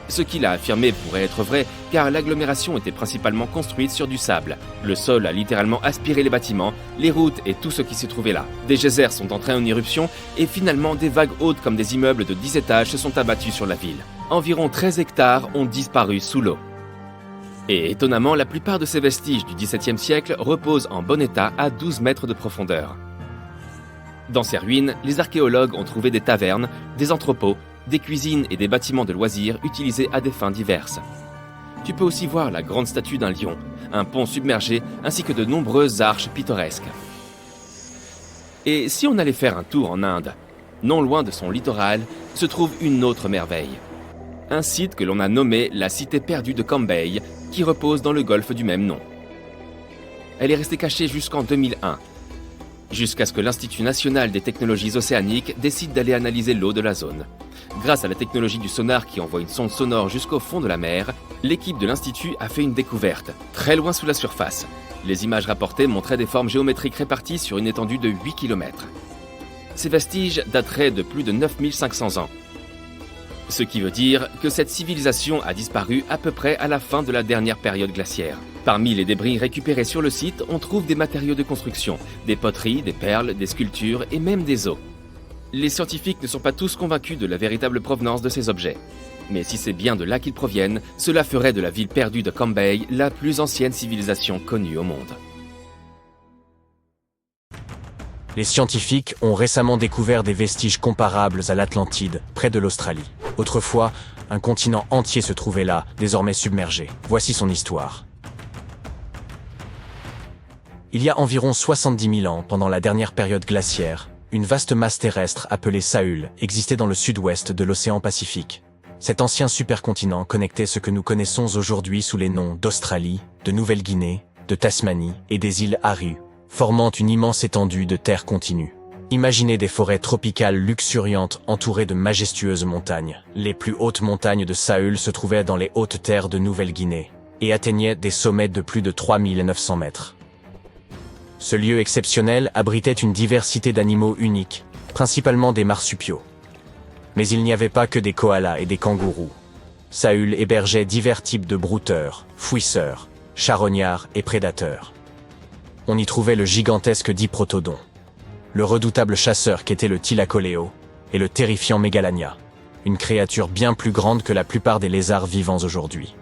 Ce qu'il a affirmé pourrait être vrai, car l'agglomération était principalement construite sur du sable. Le sol a littéralement aspiré les bâtiments, les routes et tout ce qui s'y trouvait là. Des geysers sont entrés en éruption et finalement des vagues hautes comme des immeubles de 10 étages se sont abattus sur la ville. Environ 13 hectares ont disparu sous l'eau. Et étonnamment, la plupart de ces vestiges du XVIIe siècle reposent en bon état à 12 mètres de profondeur. Dans ces ruines, les archéologues ont trouvé des tavernes, des entrepôts, des cuisines et des bâtiments de loisirs utilisés à des fins diverses. Tu peux aussi voir la grande statue d'un lion, un pont submergé ainsi que de nombreuses arches pittoresques. Et si on allait faire un tour en Inde, non loin de son littoral, se trouve une autre merveille. Un site que l'on a nommé la Cité perdue de Cambay, qui repose dans le golfe du même nom. Elle est restée cachée jusqu'en 2001, jusqu'à ce que l'Institut national des technologies océaniques décide d'aller analyser l'eau de la zone. Grâce à la technologie du sonar qui envoie une sonde sonore jusqu'au fond de la mer, l'équipe de l'Institut a fait une découverte, très loin sous la surface. Les images rapportées montraient des formes géométriques réparties sur une étendue de 8 km. Ces vestiges dateraient de plus de 9500 ans. Ce qui veut dire que cette civilisation a disparu à peu près à la fin de la dernière période glaciaire. Parmi les débris récupérés sur le site, on trouve des matériaux de construction, des poteries, des perles, des sculptures et même des os. Les scientifiques ne sont pas tous convaincus de la véritable provenance de ces objets. Mais si c'est bien de là qu'ils proviennent, cela ferait de la ville perdue de Cambay la plus ancienne civilisation connue au monde. Les scientifiques ont récemment découvert des vestiges comparables à l'Atlantide, près de l'Australie. Autrefois, un continent entier se trouvait là, désormais submergé. Voici son histoire. Il y a environ 70 000 ans, pendant la dernière période glaciaire, une vaste masse terrestre appelée Sahul existait dans le sud-ouest de l'océan Pacifique. Cet ancien supercontinent connectait ce que nous connaissons aujourd'hui sous les noms d'Australie, de Nouvelle-Guinée, de Tasmanie et des îles Aru, formant une immense étendue de terre continue. Imaginez des forêts tropicales luxuriantes entourées de majestueuses montagnes. Les plus hautes montagnes de Sahul se trouvaient dans les hautes terres de Nouvelle-Guinée et atteignaient des sommets de plus de 3900 mètres. Ce lieu exceptionnel abritait une diversité d'animaux uniques, principalement des marsupiaux. Mais il n'y avait pas que des koalas et des kangourous. Sahul hébergeait divers types de brouteurs, fouisseurs, charognards et prédateurs. On y trouvait le gigantesque diprotodon, le redoutable chasseur qu'était le thylacoleo et le terrifiant mégalania, une créature bien plus grande que la plupart des lézards vivants aujourd'hui.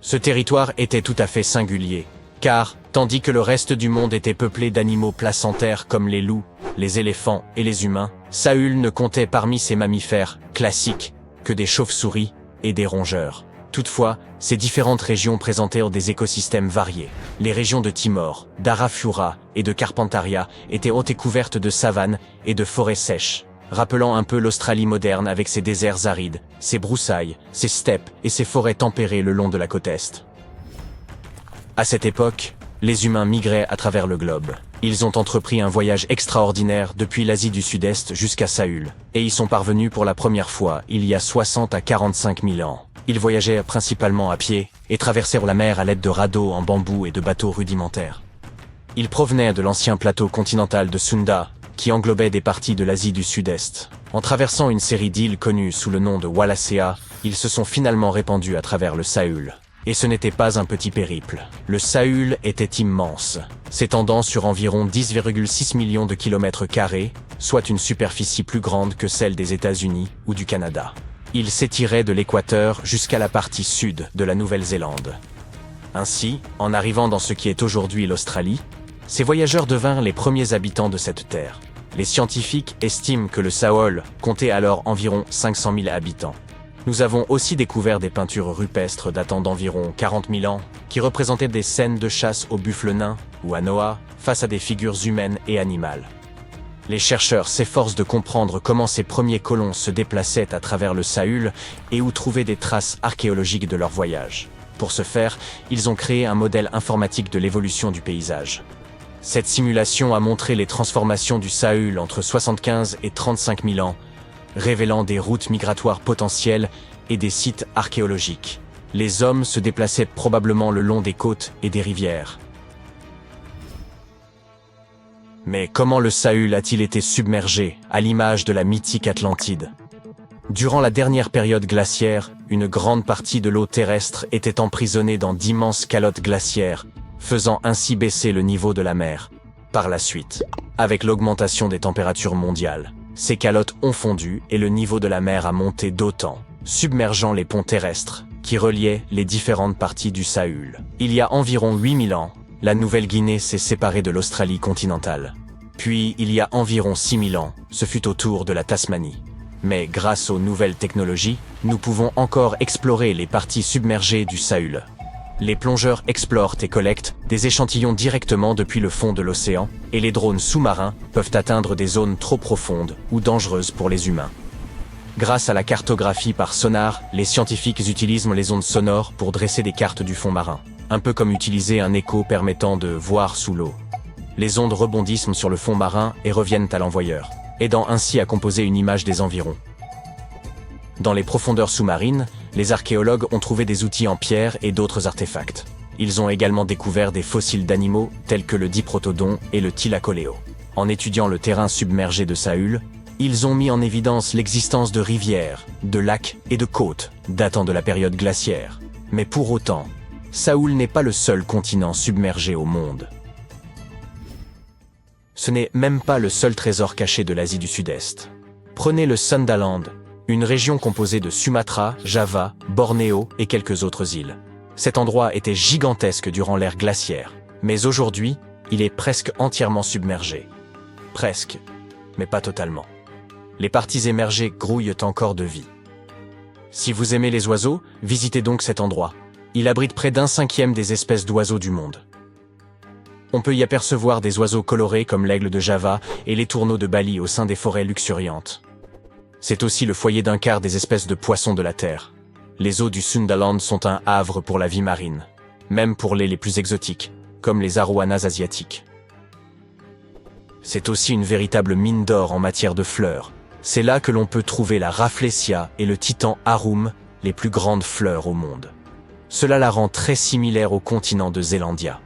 Ce territoire était tout à fait singulier, car, tandis que le reste du monde était peuplé d'animaux placentaires comme les loups, les éléphants et les humains, Sahul ne comptait parmi ses mammifères classiques que des chauves-souris et des rongeurs. Toutefois, ces différentes régions présentaient des écosystèmes variés. Les régions de Timor, d'Arafura et de Carpentaria étaient hautes et couvertes de savanes et de forêts sèches, rappelant un peu l'Australie moderne avec ses déserts arides, ses broussailles, ses steppes et ses forêts tempérées le long de la côte est. À cette époque, les humains migraient à travers le globe. Ils ont entrepris un voyage extraordinaire depuis l'Asie du Sud-Est jusqu'à Sahul, et y sont parvenus pour la première fois il y a 60 à 45 000 ans. Ils voyageaient principalement à pied et traversèrent la mer à l'aide de radeaux en bambou et de bateaux rudimentaires. Ils provenaient de l'ancien plateau continental de Sunda, qui englobait des parties de l'Asie du Sud-Est. En traversant une série d'îles connues sous le nom de Wallacea, ils se sont finalement répandus à travers le Sahul. Et ce n'était pas un petit périple. Le Sahul était immense, s'étendant sur environ 10,6 millions de kilomètres carrés, soit une superficie plus grande que celle des États-Unis ou du Canada. Il s'étirait de l'équateur jusqu'à la partie sud de la Nouvelle-Zélande. Ainsi, en arrivant dans ce qui est aujourd'hui l'Australie, ces voyageurs devinrent les premiers habitants de cette terre. Les scientifiques estiment que le Sahul comptait alors environ 500 000 habitants. Nous avons aussi découvert des peintures rupestres datant d'environ 40 000 ans, qui représentaient des scènes de chasse au buffle nain ou à Noah face à des figures humaines et animales. Les chercheurs s'efforcent de comprendre comment ces premiers colons se déplaçaient à travers le Sahul et où trouver des traces archéologiques de leur voyage. Pour ce faire, ils ont créé un modèle informatique de l'évolution du paysage. Cette simulation a montré les transformations du Sahul entre 75 et 35 000 ans, révélant des routes migratoires potentielles et des sites archéologiques. Les hommes se déplaçaient probablement le long des côtes et des rivières. Mais comment le Sahul a-t-il été submergé, à l'image de la mythique Atlantide? Durant la dernière période glaciaire, une grande partie de l'eau terrestre était emprisonnée dans d'immenses calottes glaciaires, faisant ainsi baisser le niveau de la mer. Par la suite, avec l'augmentation des températures mondiales, ces calottes ont fondu et le niveau de la mer a monté d'autant, submergeant les ponts terrestres qui reliaient les différentes parties du Sahul. Il y a environ 8000 ans, la Nouvelle-Guinée s'est séparée de l'Australie continentale. Puis, il y a environ 6000 ans, ce fut au tour de la Tasmanie. Mais grâce aux nouvelles technologies, nous pouvons encore explorer les parties submergées du Sahul. Les plongeurs explorent et collectent des échantillons directement depuis le fond de l'océan, et les drones sous-marins peuvent atteindre des zones trop profondes ou dangereuses pour les humains. Grâce à la cartographie par sonar, les scientifiques utilisent les ondes sonores pour dresser des cartes du fond marin, un peu comme utiliser un écho permettant de voir sous l'eau. Les ondes rebondissent sur le fond marin et reviennent à l'envoyeur, aidant ainsi à composer une image des environs. Dans les profondeurs sous-marines, les archéologues ont trouvé des outils en pierre et d'autres artefacts. Ils ont également découvert des fossiles d'animaux tels que le diprotodon et le thylacoleo. En étudiant le terrain submergé de Saül, ils ont mis en évidence l'existence de rivières, de lacs et de côtes datant de la période glaciaire. Mais pour autant, Saül n'est pas le seul continent submergé au monde. Ce n'est même pas le seul trésor caché de l'Asie du Sud-Est. Prenez le Sundaland, une région composée de Sumatra, Java, Bornéo et quelques autres îles. Cet endroit était gigantesque durant l'ère glaciaire, mais aujourd'hui, il est presque entièrement submergé. Presque, mais pas totalement. Les parties émergées grouillent encore de vie. Si vous aimez les oiseaux, visitez donc cet endroit. Il abrite près d'1/5 des espèces d'oiseaux du monde. On peut y apercevoir des oiseaux colorés comme l'aigle de Java et les tourneaux de Bali au sein des forêts luxuriantes. C'est aussi le foyer d'un quart des espèces de poissons de la Terre. Les eaux du Sundaland sont un havre pour la vie marine, même pour les plus exotiques, comme les arowanas asiatiques. C'est aussi une véritable mine d'or en matière de fleurs. C'est là que l'on peut trouver la Rafflesia et le titan arum, les plus grandes fleurs au monde. Cela la rend très similaire au continent de Zélandia.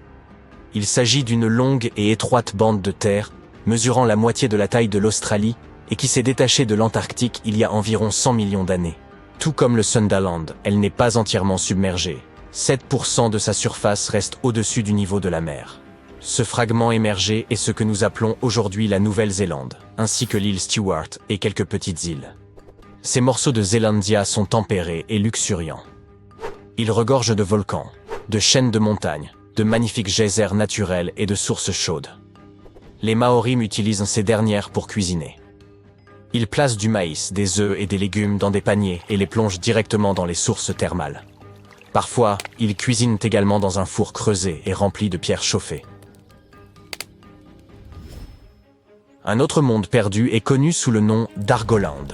Il s'agit d'une longue et étroite bande de terre, mesurant la moitié de la taille de l'Australie, et qui s'est détachée de l'Antarctique il y a environ 100 millions d'années. Tout comme le Sundaland, elle n'est pas entièrement submergée. 7% de sa surface reste au-dessus du niveau de la mer. Ce fragment émergé est ce que nous appelons aujourd'hui la Nouvelle-Zélande, ainsi que l'île Stewart et quelques petites îles. Ces morceaux de Zélandia sont tempérés et luxuriants. Ils regorgent de volcans, de chaînes de montagnes, de magnifiques geysers naturels et de sources chaudes. Les Maoris utilisent ces dernières pour cuisiner. Ils placent du maïs, des œufs et des légumes dans des paniers et les plongent directement dans les sources thermales. Parfois, ils cuisinent également dans un four creusé et rempli de pierres chauffées. Un autre monde perdu est connu sous le nom d'Argoland.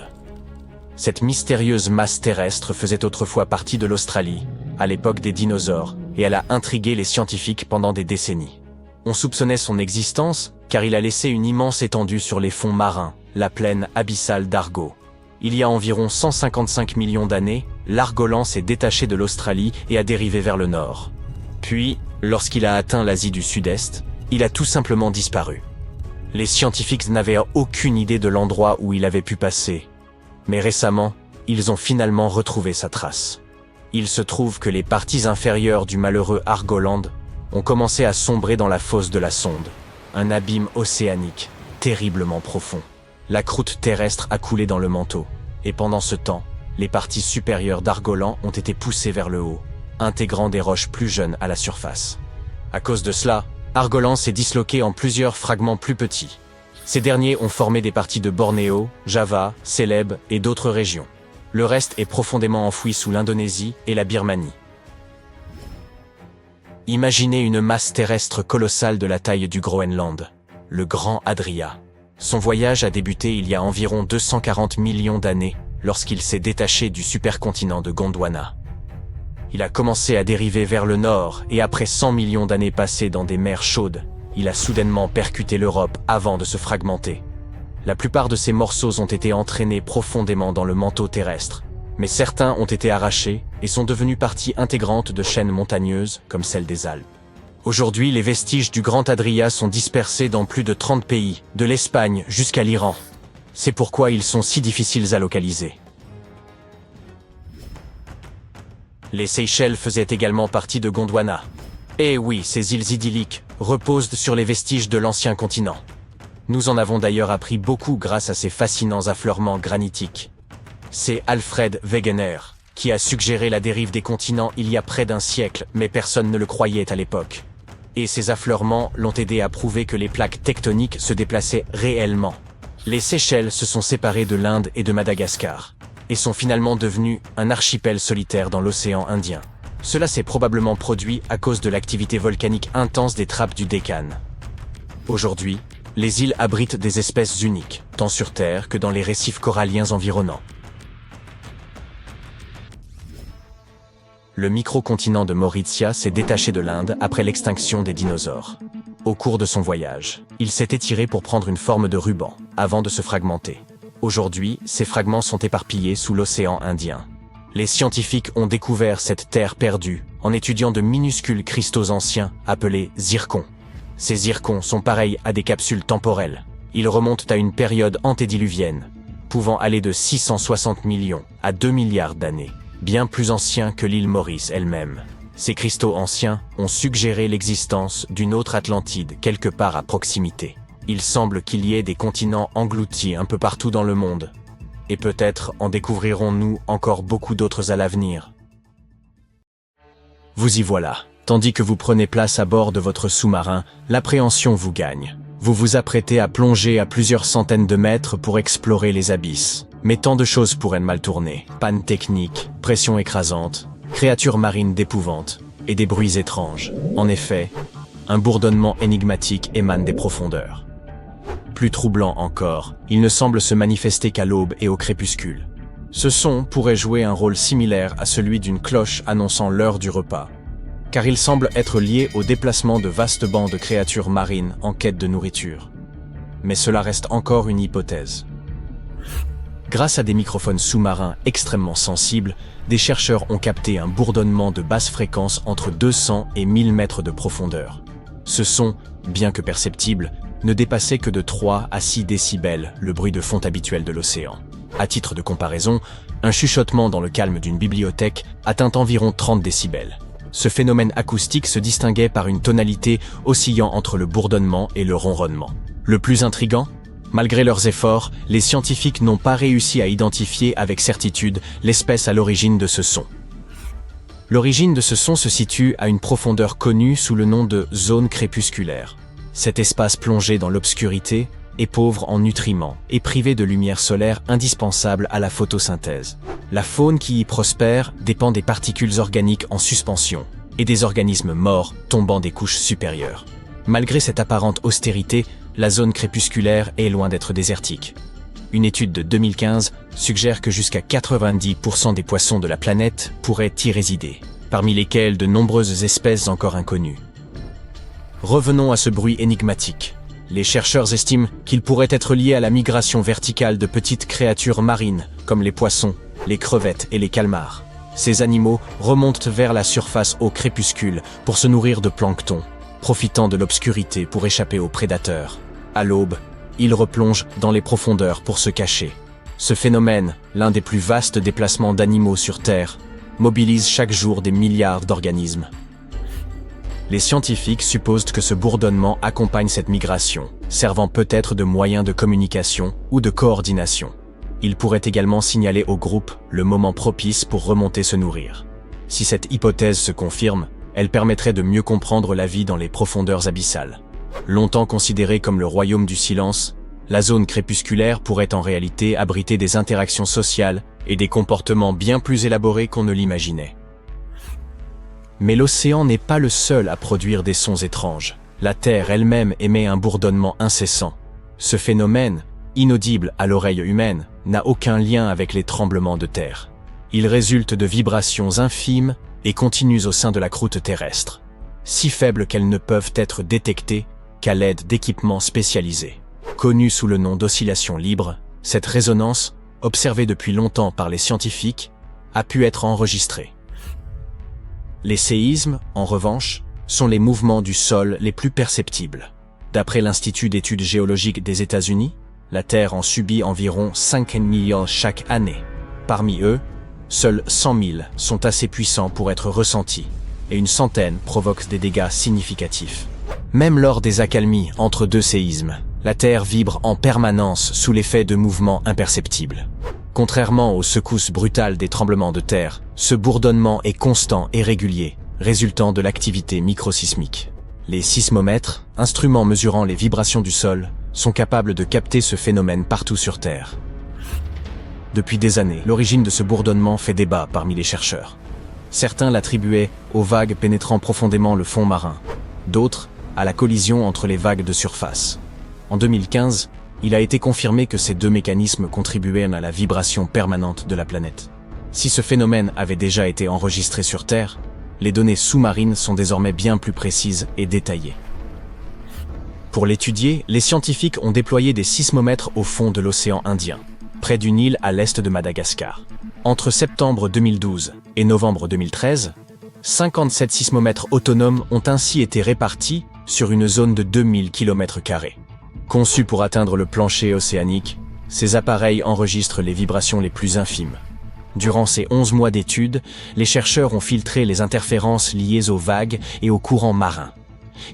Cette mystérieuse masse terrestre faisait autrefois partie de l'Australie, à l'époque des dinosaures, et elle a intrigué les scientifiques pendant des décennies. On soupçonnait son existence car il a laissé une immense étendue sur les fonds marins, la plaine abyssale d'Argo. Il y a environ 155 millions d'années, l'Argolan s'est détaché de l'Australie et a dérivé vers le nord. Puis, lorsqu'il a atteint l'Asie du Sud-Est, il a tout simplement disparu. Les scientifiques n'avaient aucune idée de l'endroit où il avait pu passer. Mais récemment, ils ont finalement retrouvé sa trace. Il se trouve que les parties inférieures du malheureux Argoland ont commencé à sombrer dans la fosse de la sonde, un abîme océanique terriblement profond. La croûte terrestre a coulé dans le manteau, et pendant ce temps, les parties supérieures d'Argolan ont été poussées vers le haut, intégrant des roches plus jeunes à la surface. À cause de cela, Argolan s'est disloqué en plusieurs fragments plus petits. Ces derniers ont formé des parties de Bornéo, Java, Célèbes et d'autres régions. Le reste est profondément enfoui sous l'Indonésie et la Birmanie. Imaginez une masse terrestre colossale de la taille du Groenland, le Grand Adria. Son voyage a débuté il y a environ 240 millions d'années, lorsqu'il s'est détaché du supercontinent de Gondwana. Il a commencé à dériver vers le nord et après 100 millions d'années passées dans des mers chaudes, il a soudainement percuté l'Europe avant de se fragmenter. La plupart de ces morceaux ont été entraînés profondément dans le manteau terrestre, mais certains ont été arrachés et sont devenus partie intégrante de chaînes montagneuses comme celle des Alpes. Aujourd'hui, les vestiges du Grand Adria sont dispersés dans plus de 30 pays, de l'Espagne jusqu'à l'Iran. C'est pourquoi ils sont si difficiles à localiser. Les Seychelles faisaient également partie de Gondwana. Et oui, ces îles idylliques reposent sur les vestiges de l'ancien continent. Nous en avons d'ailleurs appris beaucoup grâce à ces fascinants affleurements granitiques. C'est Alfred Wegener qui a suggéré la dérive des continents il y a près d'un siècle, mais personne ne le croyait à l'époque. Et ces affleurements l'ont aidé à prouver que les plaques tectoniques se déplaçaient réellement. Les Seychelles se sont séparées de l'Inde et de Madagascar, et sont finalement devenues un archipel solitaire dans l'océan Indien. Cela s'est probablement produit à cause de l'activité volcanique intense des trappes du Deccan. Aujourd'hui, les îles abritent des espèces uniques, tant sur Terre que dans les récifs coralliens environnants. Le microcontinent de Mauritia s'est détaché de l'Inde après l'extinction des dinosaures. Au cours de son voyage, il s'est étiré pour prendre une forme de ruban, avant de se fragmenter. Aujourd'hui, ces fragments sont éparpillés sous l'océan Indien. Les scientifiques ont découvert cette terre perdue en étudiant de minuscules cristaux anciens appelés zircons. Ces zircons sont pareils à des capsules temporelles. Ils remontent à une période antédiluvienne, pouvant aller de 660 millions à 2 milliards d'années, bien plus anciens que l'île Maurice elle-même. Ces cristaux anciens ont suggéré l'existence d'une autre Atlantide quelque part à proximité. Il semble qu'il y ait des continents engloutis un peu partout dans le monde. Et peut-être en découvrirons-nous encore beaucoup d'autres à l'avenir. Vous y voilà. Tandis que vous prenez place à bord de votre sous-marin, l'appréhension vous gagne. Vous vous apprêtez à plonger à plusieurs centaines de mètres pour explorer les abysses. Mais tant de choses pourraient mal tourner. Panne technique, pression écrasante, créatures marines d'épouvante, et des bruits étranges. En effet, un bourdonnement énigmatique émane des profondeurs. Plus troublant encore, il ne semble se manifester qu'à l'aube et au crépuscule. Ce son pourrait jouer un rôle similaire à celui d'une cloche annonçant l'heure du repas, car il semble être lié au déplacement de vastes bancs de créatures marines en quête de nourriture. Mais cela reste encore une hypothèse. Grâce à des microphones sous-marins extrêmement sensibles, des chercheurs ont capté un bourdonnement de basse fréquence entre 200 et 1000 mètres de profondeur. Ce son, bien que perceptible, ne dépassait que de 3 à 6 décibels, le bruit de fond habituel de l'océan. À titre de comparaison, un chuchotement dans le calme d'une bibliothèque atteint environ 30 décibels. Ce phénomène acoustique se distinguait par une tonalité oscillant entre le bourdonnement et le ronronnement. Le plus intriguant, malgré leurs efforts, les scientifiques n'ont pas réussi à identifier avec certitude l'espèce à l'origine de ce son. L'origine de ce son se situe à une profondeur connue sous le nom de zone crépusculaire. Cet espace plongé dans l'obscurité est pauvre en nutriments et privé de lumière solaire indispensable à la photosynthèse. La faune qui y prospère dépend des particules organiques en suspension et des organismes morts tombant des couches supérieures. Malgré cette apparente austérité, la zone crépusculaire est loin d'être désertique. Une étude de 2015 suggère que jusqu'à 90% des poissons de la planète pourraient y résider, parmi lesquels de nombreuses espèces encore inconnues. Revenons à ce bruit énigmatique. Les chercheurs estiment qu'il pourrait être lié à la migration verticale de petites créatures marines, comme les poissons, les crevettes et les calmars. Ces animaux remontent vers la surface au crépuscule pour se nourrir de plancton, profitant de l'obscurité pour échapper aux prédateurs. À l'aube, ils replongent dans les profondeurs pour se cacher. Ce phénomène, l'un des plus vastes déplacements d'animaux sur Terre, mobilise chaque jour des milliards d'organismes. Les scientifiques supposent que ce bourdonnement accompagne cette migration, servant peut-être de moyen de communication ou de coordination. Il pourrait également signaler au groupe le moment propice pour remonter se nourrir. Si cette hypothèse se confirme, elle permettrait de mieux comprendre la vie dans les profondeurs abyssales. Longtemps considérée comme le royaume du silence, la zone crépusculaire pourrait en réalité abriter des interactions sociales et des comportements bien plus élaborés qu'on ne l'imaginait. Mais l'océan n'est pas le seul à produire des sons étranges. La Terre elle-même émet un bourdonnement incessant. Ce phénomène, inaudible à l'oreille humaine, n'a aucun lien avec les tremblements de terre. Il résulte de vibrations infimes et continues au sein de la croûte terrestre, si faibles qu'elles ne peuvent être détectées qu'à l'aide d'équipements spécialisés. Connue sous le nom d'oscillation libre, cette résonance, observée depuis longtemps par les scientifiques, a pu être enregistrée. Les séismes, en revanche, sont les mouvements du sol les plus perceptibles. D'après l'Institut d'études géologiques des États-Unis, la Terre en subit environ 5 millions chaque année. Parmi eux, seuls 100 000 sont assez puissants pour être ressentis, et une centaine provoquent des dégâts significatifs. Même lors des accalmies entre deux séismes, la Terre vibre en permanence sous l'effet de mouvements imperceptibles. Contrairement aux secousses brutales des tremblements de terre, ce bourdonnement est constant et régulier, résultant de l'activité microsismique. Les sismomètres, instruments mesurant les vibrations du sol, sont capables de capter ce phénomène partout sur Terre. Depuis des années, l'origine de ce bourdonnement fait débat parmi les chercheurs. Certains l'attribuaient aux vagues pénétrant profondément le fond marin, d'autres à la collision entre les vagues de surface. En 2015, il a été confirmé que ces deux mécanismes contribuaient à la vibration permanente de la planète. Si ce phénomène avait déjà été enregistré sur Terre, les données sous-marines sont désormais bien plus précises et détaillées. Pour l'étudier, les scientifiques ont déployé des sismomètres au fond de l'océan Indien, près d'une île à l'est de Madagascar. Entre septembre 2012 et novembre 2013, 57 sismomètres autonomes ont ainsi été répartis sur une zone de 2000 km². Conçus pour atteindre le plancher océanique, ces appareils enregistrent les vibrations les plus infimes. Durant ces 11 mois d'études, les chercheurs ont filtré les interférences liées aux vagues et aux courants marins.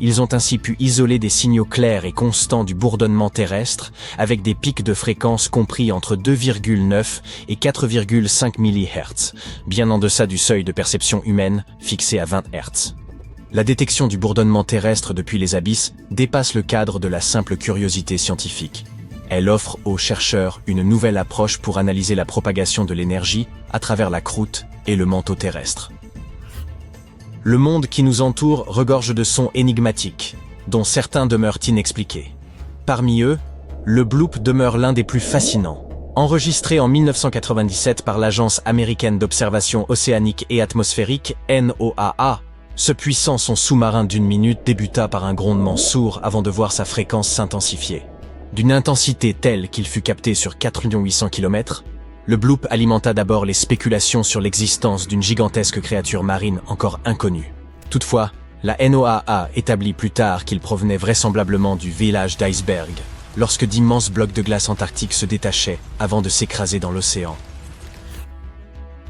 Ils ont ainsi pu isoler des signaux clairs et constants du bourdonnement terrestre avec des pics de fréquence compris entre 2,9 et 4,5 MHz, bien en deçà du seuil de perception humaine fixé à 20 Hz. La détection du bourdonnement terrestre depuis les abysses dépasse le cadre de la simple curiosité scientifique. Elle offre aux chercheurs une nouvelle approche pour analyser la propagation de l'énergie à travers la croûte et le manteau terrestre. Le monde qui nous entoure regorge de sons énigmatiques, dont certains demeurent inexpliqués. Parmi eux, le bloop demeure l'un des plus fascinants. Enregistré en 1997 par l'Agence américaine d'observation océanique et atmosphérique, NOAA, ce puissant son sous-marin d'une minute débuta par un grondement sourd avant de voir sa fréquence s'intensifier. D'une intensité telle qu'il fut capté sur 4 800 km, le bloop alimenta d'abord les spéculations sur l'existence d'une gigantesque créature marine encore inconnue. Toutefois, la NOAA établit plus tard qu'il provenait vraisemblablement du village d'iceberg, lorsque d'immenses blocs de glace antarctique se détachaient avant de s'écraser dans l'océan.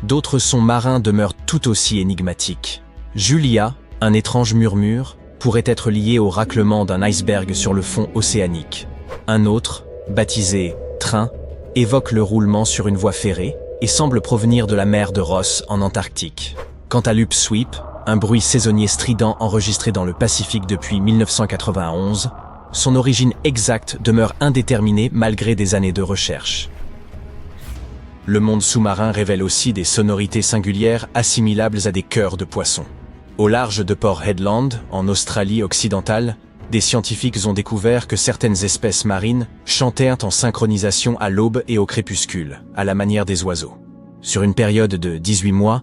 D'autres sons marins demeurent tout aussi énigmatiques. Julia, un étrange murmure, pourrait être lié au raclement d'un iceberg sur le fond océanique. Un autre, baptisé « train », évoque le roulement sur une voie ferrée et semble provenir de la mer de Ross en Antarctique. Quant à l'upsweep, un bruit saisonnier strident enregistré dans le Pacifique depuis 1991, son origine exacte demeure indéterminée malgré des années de recherche. Le monde sous-marin révèle aussi des sonorités singulières assimilables à des chœurs de poissons. Au large de Port Hedland, en Australie occidentale, des scientifiques ont découvert que certaines espèces marines chantaient en synchronisation à l'aube et au crépuscule, à la manière des oiseaux. Sur une période de 18 mois,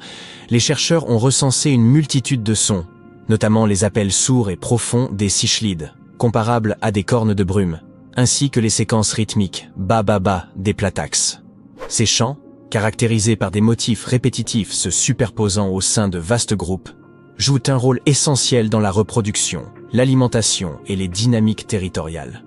les chercheurs ont recensé une multitude de sons, notamment les appels sourds et profonds des cichlides, comparables à des cornes de brume, ainsi que les séquences rythmiques « ba-ba-ba » des platax. Ces chants, caractérisés par des motifs répétitifs se superposant au sein de vastes groupes, jouent un rôle essentiel dans la reproduction, l'alimentation et les dynamiques territoriales.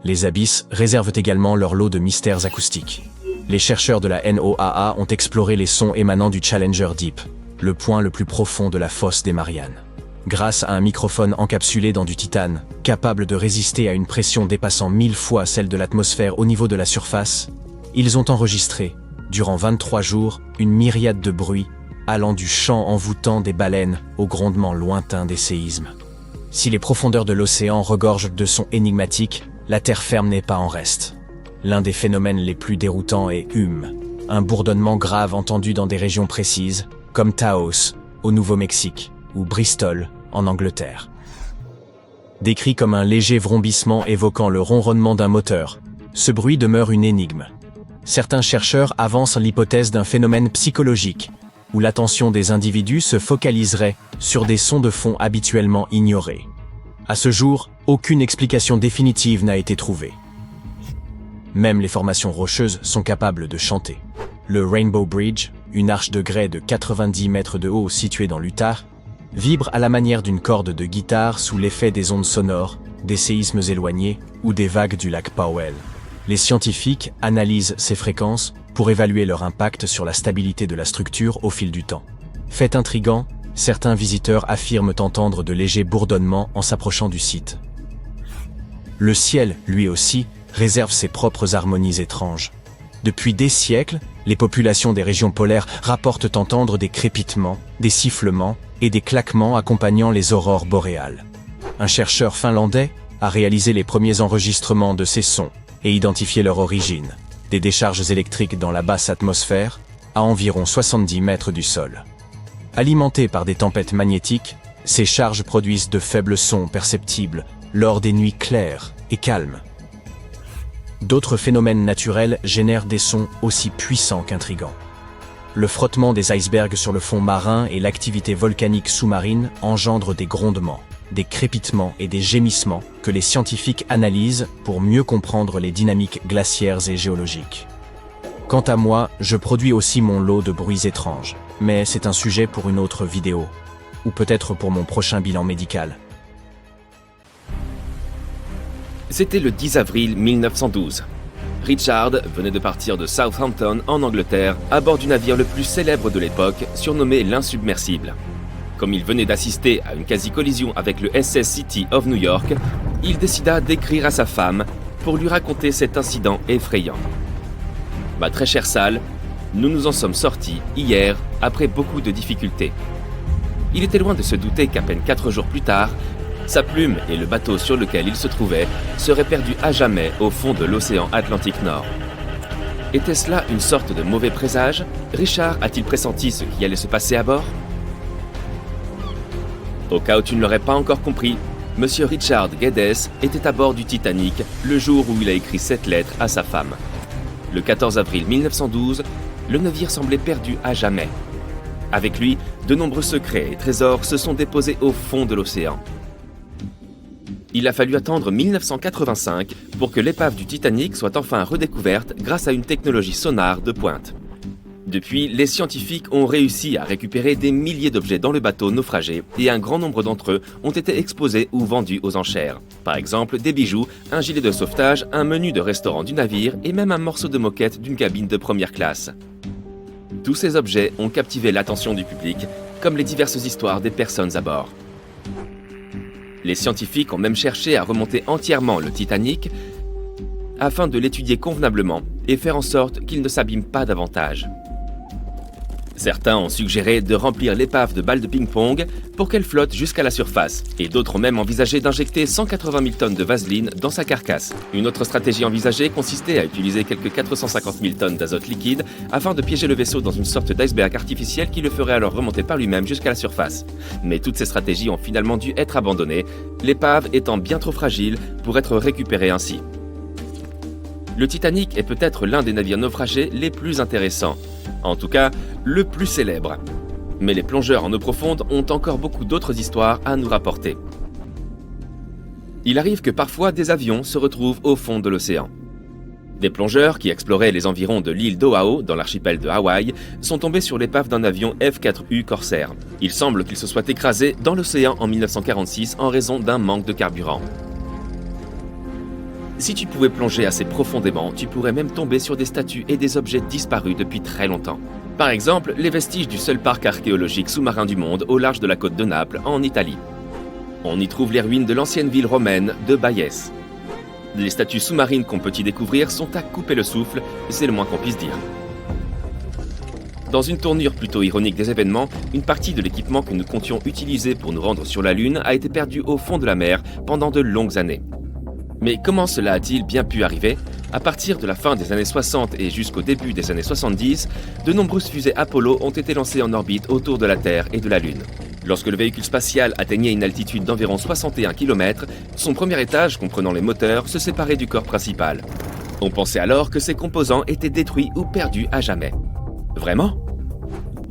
Les abysses réservent également leur lot de mystères acoustiques. Les chercheurs de la NOAA ont exploré les sons émanant du Challenger Deep, le point le plus profond de la fosse des Mariannes. Grâce à un microphone encapsulé dans du titane, capable de résister à une pression dépassant 1000 fois celle de l'atmosphère au niveau de la surface, ils ont enregistré, durant 23 jours, une myriade de bruits allant du chant envoûtant des baleines au grondement lointain des séismes. Si les profondeurs de l'océan regorgent de sons énigmatiques, la terre ferme n'est pas en reste. L'un des phénomènes les plus déroutants est un bourdonnement grave entendu dans des régions précises, comme Taos, au Nouveau-Mexique, ou Bristol, en Angleterre. Décrit comme un léger vrombissement évoquant le ronronnement d'un moteur, ce bruit demeure une énigme. Certains chercheurs avancent l'hypothèse d'un phénomène psychologique, où l'attention des individus se focaliserait sur des sons de fond habituellement ignorés. À ce jour, aucune explication définitive n'a été trouvée. Même les formations rocheuses sont capables de chanter. Le Rainbow Bridge, une arche de grès de 90 mètres de haut située dans l'Utah, vibre à la manière d'une corde de guitare sous l'effet des ondes sonores, des séismes éloignés ou des vagues du lac Powell. Les scientifiques analysent ces fréquences pour évaluer leur impact sur la stabilité de la structure au fil du temps. Fait intriguant, certains visiteurs affirment entendre de légers bourdonnements en s'approchant du site. Le ciel, lui aussi, réserve ses propres harmonies étranges. Depuis des siècles, les populations des régions polaires rapportent entendre des crépitements, des sifflements et des claquements accompagnant les aurores boréales. Un chercheur finlandais a réalisé les premiers enregistrements de ces sons et identifié leur origine, des décharges électriques dans la basse atmosphère, à environ 70 mètres du sol. Alimentées par des tempêtes magnétiques, ces charges produisent de faibles sons perceptibles lors des nuits claires et calmes. D'autres phénomènes naturels génèrent des sons aussi puissants qu'intrigants. Le frottement des icebergs sur le fond marin et l'activité volcanique sous-marine engendrent des grondements, des crépitements et des gémissements que les scientifiques analysent pour mieux comprendre les dynamiques glaciaires et géologiques. Quant à moi, je produis aussi mon lot de bruits étranges, mais c'est un sujet pour une autre vidéo, ou peut-être pour mon prochain bilan médical. C'était le 10 avril 1912. Richard venait de partir de Southampton en Angleterre à bord du navire le plus célèbre de l'époque, surnommé l'Insubmersible. Comme il venait d'assister à une quasi-collision avec le SS City of New York, il décida d'écrire à sa femme pour lui raconter cet incident effrayant. « Ma très chère Sal, nous nous en sommes sortis hier après beaucoup de difficultés. » Il était loin de se douter qu'à peine 4 jours plus tard, sa plume et le bateau sur lequel il se trouvait seraient perdus à jamais au fond de l'océan Atlantique Nord. Était-ce là une sorte de mauvais présage? Richard a-t-il pressenti ce qui allait se passer à bord? Au cas où tu ne l'aurais pas encore compris, Monsieur Richard Geddes était à bord du Titanic le jour où il a écrit cette lettre à sa femme. Le 14 avril 1912, le navire semblait perdu à jamais. Avec lui, de nombreux secrets et trésors se sont déposés au fond de l'océan. Il a fallu attendre 1985 pour que l'épave du Titanic soit enfin redécouverte grâce à une technologie sonar de pointe. Depuis, les scientifiques ont réussi à récupérer des milliers d'objets dans le bateau naufragé et un grand nombre d'entre eux ont été exposés ou vendus aux enchères. Par exemple, des bijoux, un gilet de sauvetage, un menu de restaurant du navire et même un morceau de moquette d'une cabine de première classe. Tous ces objets ont captivé l'attention du public, comme les diverses histoires des personnes à bord. Les scientifiques ont même cherché à remonter entièrement le Titanic afin de l'étudier convenablement et faire en sorte qu'il ne s'abîme pas davantage. Certains ont suggéré de remplir l'épave de balles de ping-pong pour qu'elle flotte jusqu'à la surface, et d'autres ont même envisagé d'injecter 180 000 tonnes de vaseline dans sa carcasse. Une autre stratégie envisagée consistait à utiliser quelques 450 000 tonnes d'azote liquide afin de piéger le vaisseau dans une sorte d'iceberg artificiel qui le ferait alors remonter par lui-même jusqu'à la surface. Mais toutes ces stratégies ont finalement dû être abandonnées, l'épave étant bien trop fragile pour être récupérée ainsi. Le Titanic est peut-être l'un des navires naufragés les plus intéressants. En tout cas, le plus célèbre. Mais les plongeurs en eau profonde ont encore beaucoup d'autres histoires à nous rapporter. Il arrive que parfois des avions se retrouvent au fond de l'océan. Des plongeurs qui exploraient les environs de l'île d'Oahu, dans l'archipel de Hawaï, sont tombés sur l'épave d'un avion F-4U Corsair. Il semble qu'il se soit écrasé dans l'océan en 1946 en raison d'un manque de carburant. Si tu pouvais plonger assez profondément, tu pourrais même tomber sur des statues et des objets disparus depuis très longtemps. Par exemple, les vestiges du seul parc archéologique sous-marin du monde au large de la côte de Naples, en Italie. On y trouve les ruines de l'ancienne ville romaine de Bayès. Les statues sous-marines qu'on peut y découvrir sont à couper le souffle, c'est le moins qu'on puisse dire. Dans une tournure plutôt ironique des événements, une partie de l'équipement que nous comptions utiliser pour nous rendre sur la Lune a été perdue au fond de la mer pendant de longues années. Mais comment cela a-t-il bien pu arriver? À partir de la fin des années 60 et jusqu'au début des années 70, de nombreuses fusées Apollo ont été lancées en orbite autour de la Terre et de la Lune. Lorsque le véhicule spatial atteignait une altitude d'environ 61 km, son premier étage, comprenant les moteurs, se séparait du corps principal. On pensait alors que ses composants étaient détruits ou perdus à jamais. Vraiment?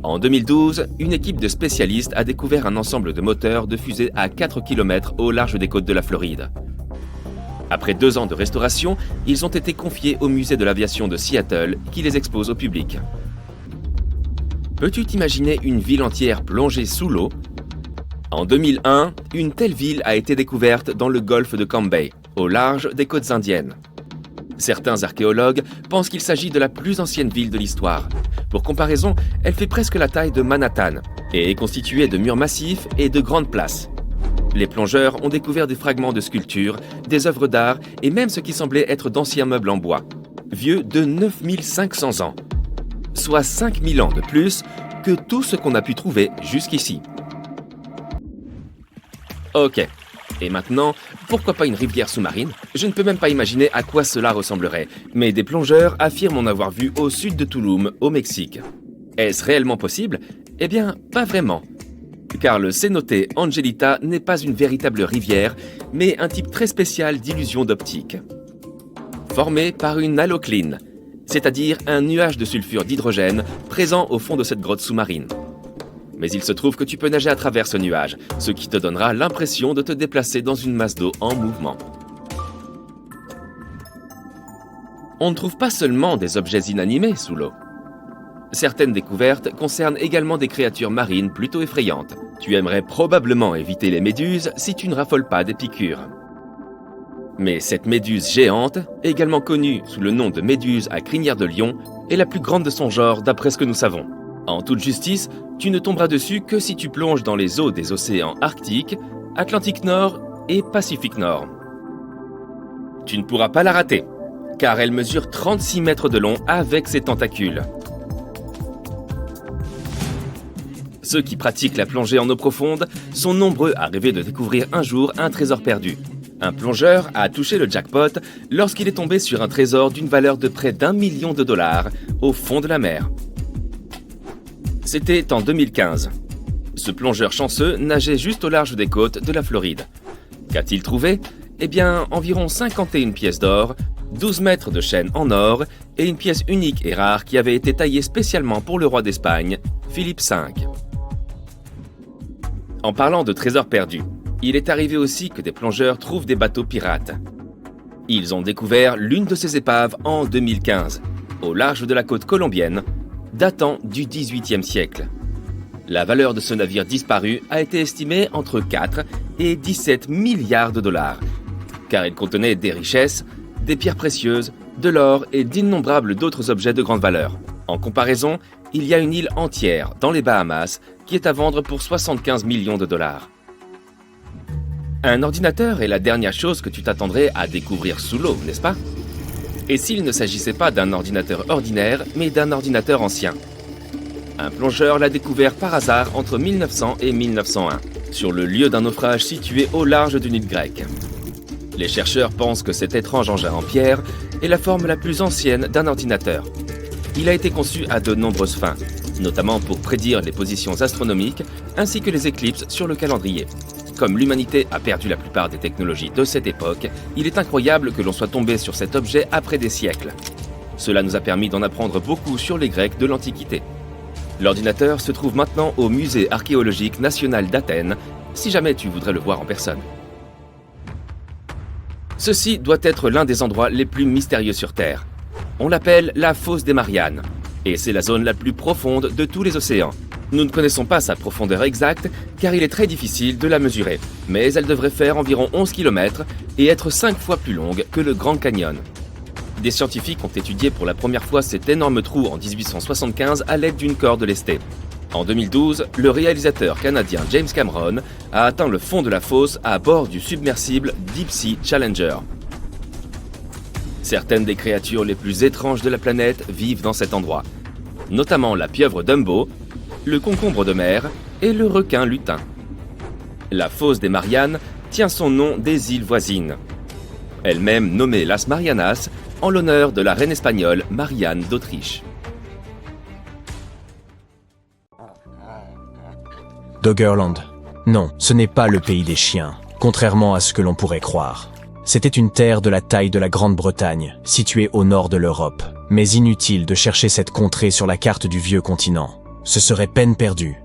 En 2012, une équipe de spécialistes a découvert un ensemble de moteurs de fusées à 4 km au large des côtes de la Floride. Après 2 ans de restauration, ils ont été confiés au musée de l'aviation de Seattle qui les expose au public. Peux-tu t'imaginer une ville entière plongée sous l'eau? En 2001, une telle ville a été découverte dans le golfe de Cambay, au large des côtes indiennes. Certains archéologues pensent qu'il s'agit de la plus ancienne ville de l'histoire. Pour comparaison, elle fait presque la taille de Manhattan et est constituée de murs massifs et de grandes places. Les plongeurs ont découvert des fragments de sculptures, des œuvres d'art et même ce qui semblait être d'anciens meubles en bois, vieux de 9500 ans, soit 5000 ans de plus que tout ce qu'on a pu trouver jusqu'ici. Ok, et maintenant, pourquoi pas une rivière sous-marine? Je ne peux même pas imaginer à quoi cela ressemblerait, mais des plongeurs affirment en avoir vu au sud de Tulum, au Mexique. Est-ce réellement possible? Eh bien, pas vraiment. Car le cénote Angelita n'est pas une véritable rivière, mais un type très spécial d'illusion d'optique. Formé par une halocline, c'est-à-dire un nuage de sulfure d'hydrogène présent au fond de cette grotte sous-marine. Mais il se trouve que tu peux nager à travers ce nuage, ce qui te donnera l'impression de te déplacer dans une masse d'eau en mouvement. On ne trouve pas seulement des objets inanimés sous l'eau. Certaines découvertes concernent également des créatures marines plutôt effrayantes. Tu aimerais probablement éviter les méduses si tu ne raffoles pas des piqûres. Mais cette méduse géante, également connue sous le nom de méduse à crinière de lion, est la plus grande de son genre d'après ce que nous savons. En toute justice, tu ne tomberas dessus que si tu plonges dans les eaux des océans Arctique, Atlantique Nord et Pacifique Nord. Tu ne pourras pas la rater, car elle mesure 36 mètres de long avec ses tentacules. Ceux qui pratiquent la plongée en eau profonde sont nombreux à rêver de découvrir un jour un trésor perdu. Un plongeur a touché le jackpot lorsqu'il est tombé sur un trésor d'une valeur de près d'1 million de dollars au fond de la mer. C'était en 2015. Ce plongeur chanceux nageait juste au large des côtes de la Floride. Qu'a-t-il trouvé? Eh bien, environ 51 pièces d'or, 12 mètres de chaîne en or et une pièce unique et rare qui avait été taillée spécialement pour le roi d'Espagne, Philippe V. En parlant de trésors perdus, il est arrivé aussi que des plongeurs trouvent des bateaux pirates. Ils ont découvert l'une de ces épaves en 2015, au large de la côte colombienne, datant du XVIIIe siècle. La valeur de ce navire disparu a été estimée entre 4 et 17 milliards de dollars, car il contenait des richesses, des pierres précieuses, de l'or et d'innombrables d'autres objets de grande valeur. En comparaison, il y a une île entière, dans les Bahamas, qui est à vendre pour 75 millions de dollars. Un ordinateur est la dernière chose que tu t'attendrais à découvrir sous l'eau, n'est-ce pas? Et s'il ne s'agissait pas d'un ordinateur ordinaire, mais d'un ordinateur ancien? Un plongeur l'a découvert par hasard entre 1900 et 1901, sur le lieu d'un naufrage situé au large d'une île grecque. Les chercheurs pensent que cet étrange engin en pierre est la forme la plus ancienne d'un ordinateur. Il a été conçu à de nombreuses fins, notamment pour prédire les positions astronomiques ainsi que les éclipses sur le calendrier. Comme l'humanité a perdu la plupart des technologies de cette époque, il est incroyable que l'on soit tombé sur cet objet après des siècles. Cela nous a permis d'en apprendre beaucoup sur les Grecs de l'Antiquité. L'ordinateur se trouve maintenant au Musée archéologique national d'Athènes, si jamais tu voudrais le voir en personne. Ceci doit être l'un des endroits les plus mystérieux sur Terre. On l'appelle la fosse des Mariannes, et c'est la zone la plus profonde de tous les océans. Nous ne connaissons pas sa profondeur exacte, car il est très difficile de la mesurer, mais elle devrait faire environ 11 km et être 5 fois plus longue que le Grand Canyon. Des scientifiques ont étudié pour la première fois cet énorme trou en 1875 à l'aide d'une corde lestée. En 2012, le réalisateur canadien James Cameron a atteint le fond de la fosse à bord du submersible Deep Sea Challenger. Certaines des créatures les plus étranges de la planète vivent dans cet endroit, notamment la pieuvre Dumbo, le concombre de mer et le requin lutin. La fosse des Mariannes tient son nom des îles voisines, elle-même nommée Las Marianas en l'honneur de la reine espagnole Marianne d'Autriche. Doggerland. Non, ce n'est pas le pays des chiens, contrairement à ce que l'on pourrait croire. C'était une terre de la taille de la Grande-Bretagne, située au nord de l'Europe. Mais inutile de chercher cette contrée sur la carte du vieux continent. Ce serait peine perdue.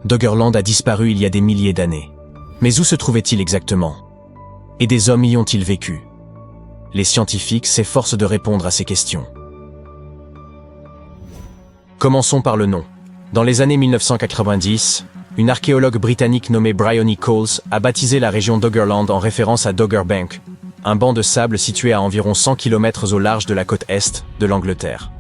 Doggerland a disparu il y a des milliers d'années. Mais où se trouvait-il exactement? Et des hommes y ont-ils vécu? Les scientifiques s'efforcent de répondre à ces questions. Commençons par le nom. Dans les années 1990, une archéologue britannique nommée Bryony Coles a baptisé la région Doggerland en référence à Dogger Bank, un banc de sable situé à environ 100 km au large de la côte est de l'Angleterre.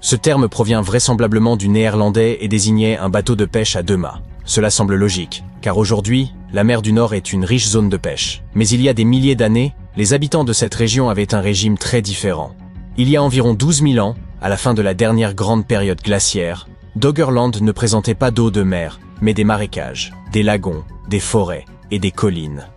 Ce terme provient vraisemblablement du néerlandais et désignait un bateau de pêche à 2 mâts. Cela semble logique, car aujourd'hui, la mer du Nord est une riche zone de pêche. Mais il y a des milliers d'années, les habitants de cette région avaient un régime très différent. Il y a environ 12 000 ans, à la fin de la dernière grande période glaciaire, Doggerland ne présentait pas d'eau de mer, mais des marécages, des lagons, des forêts et des collines.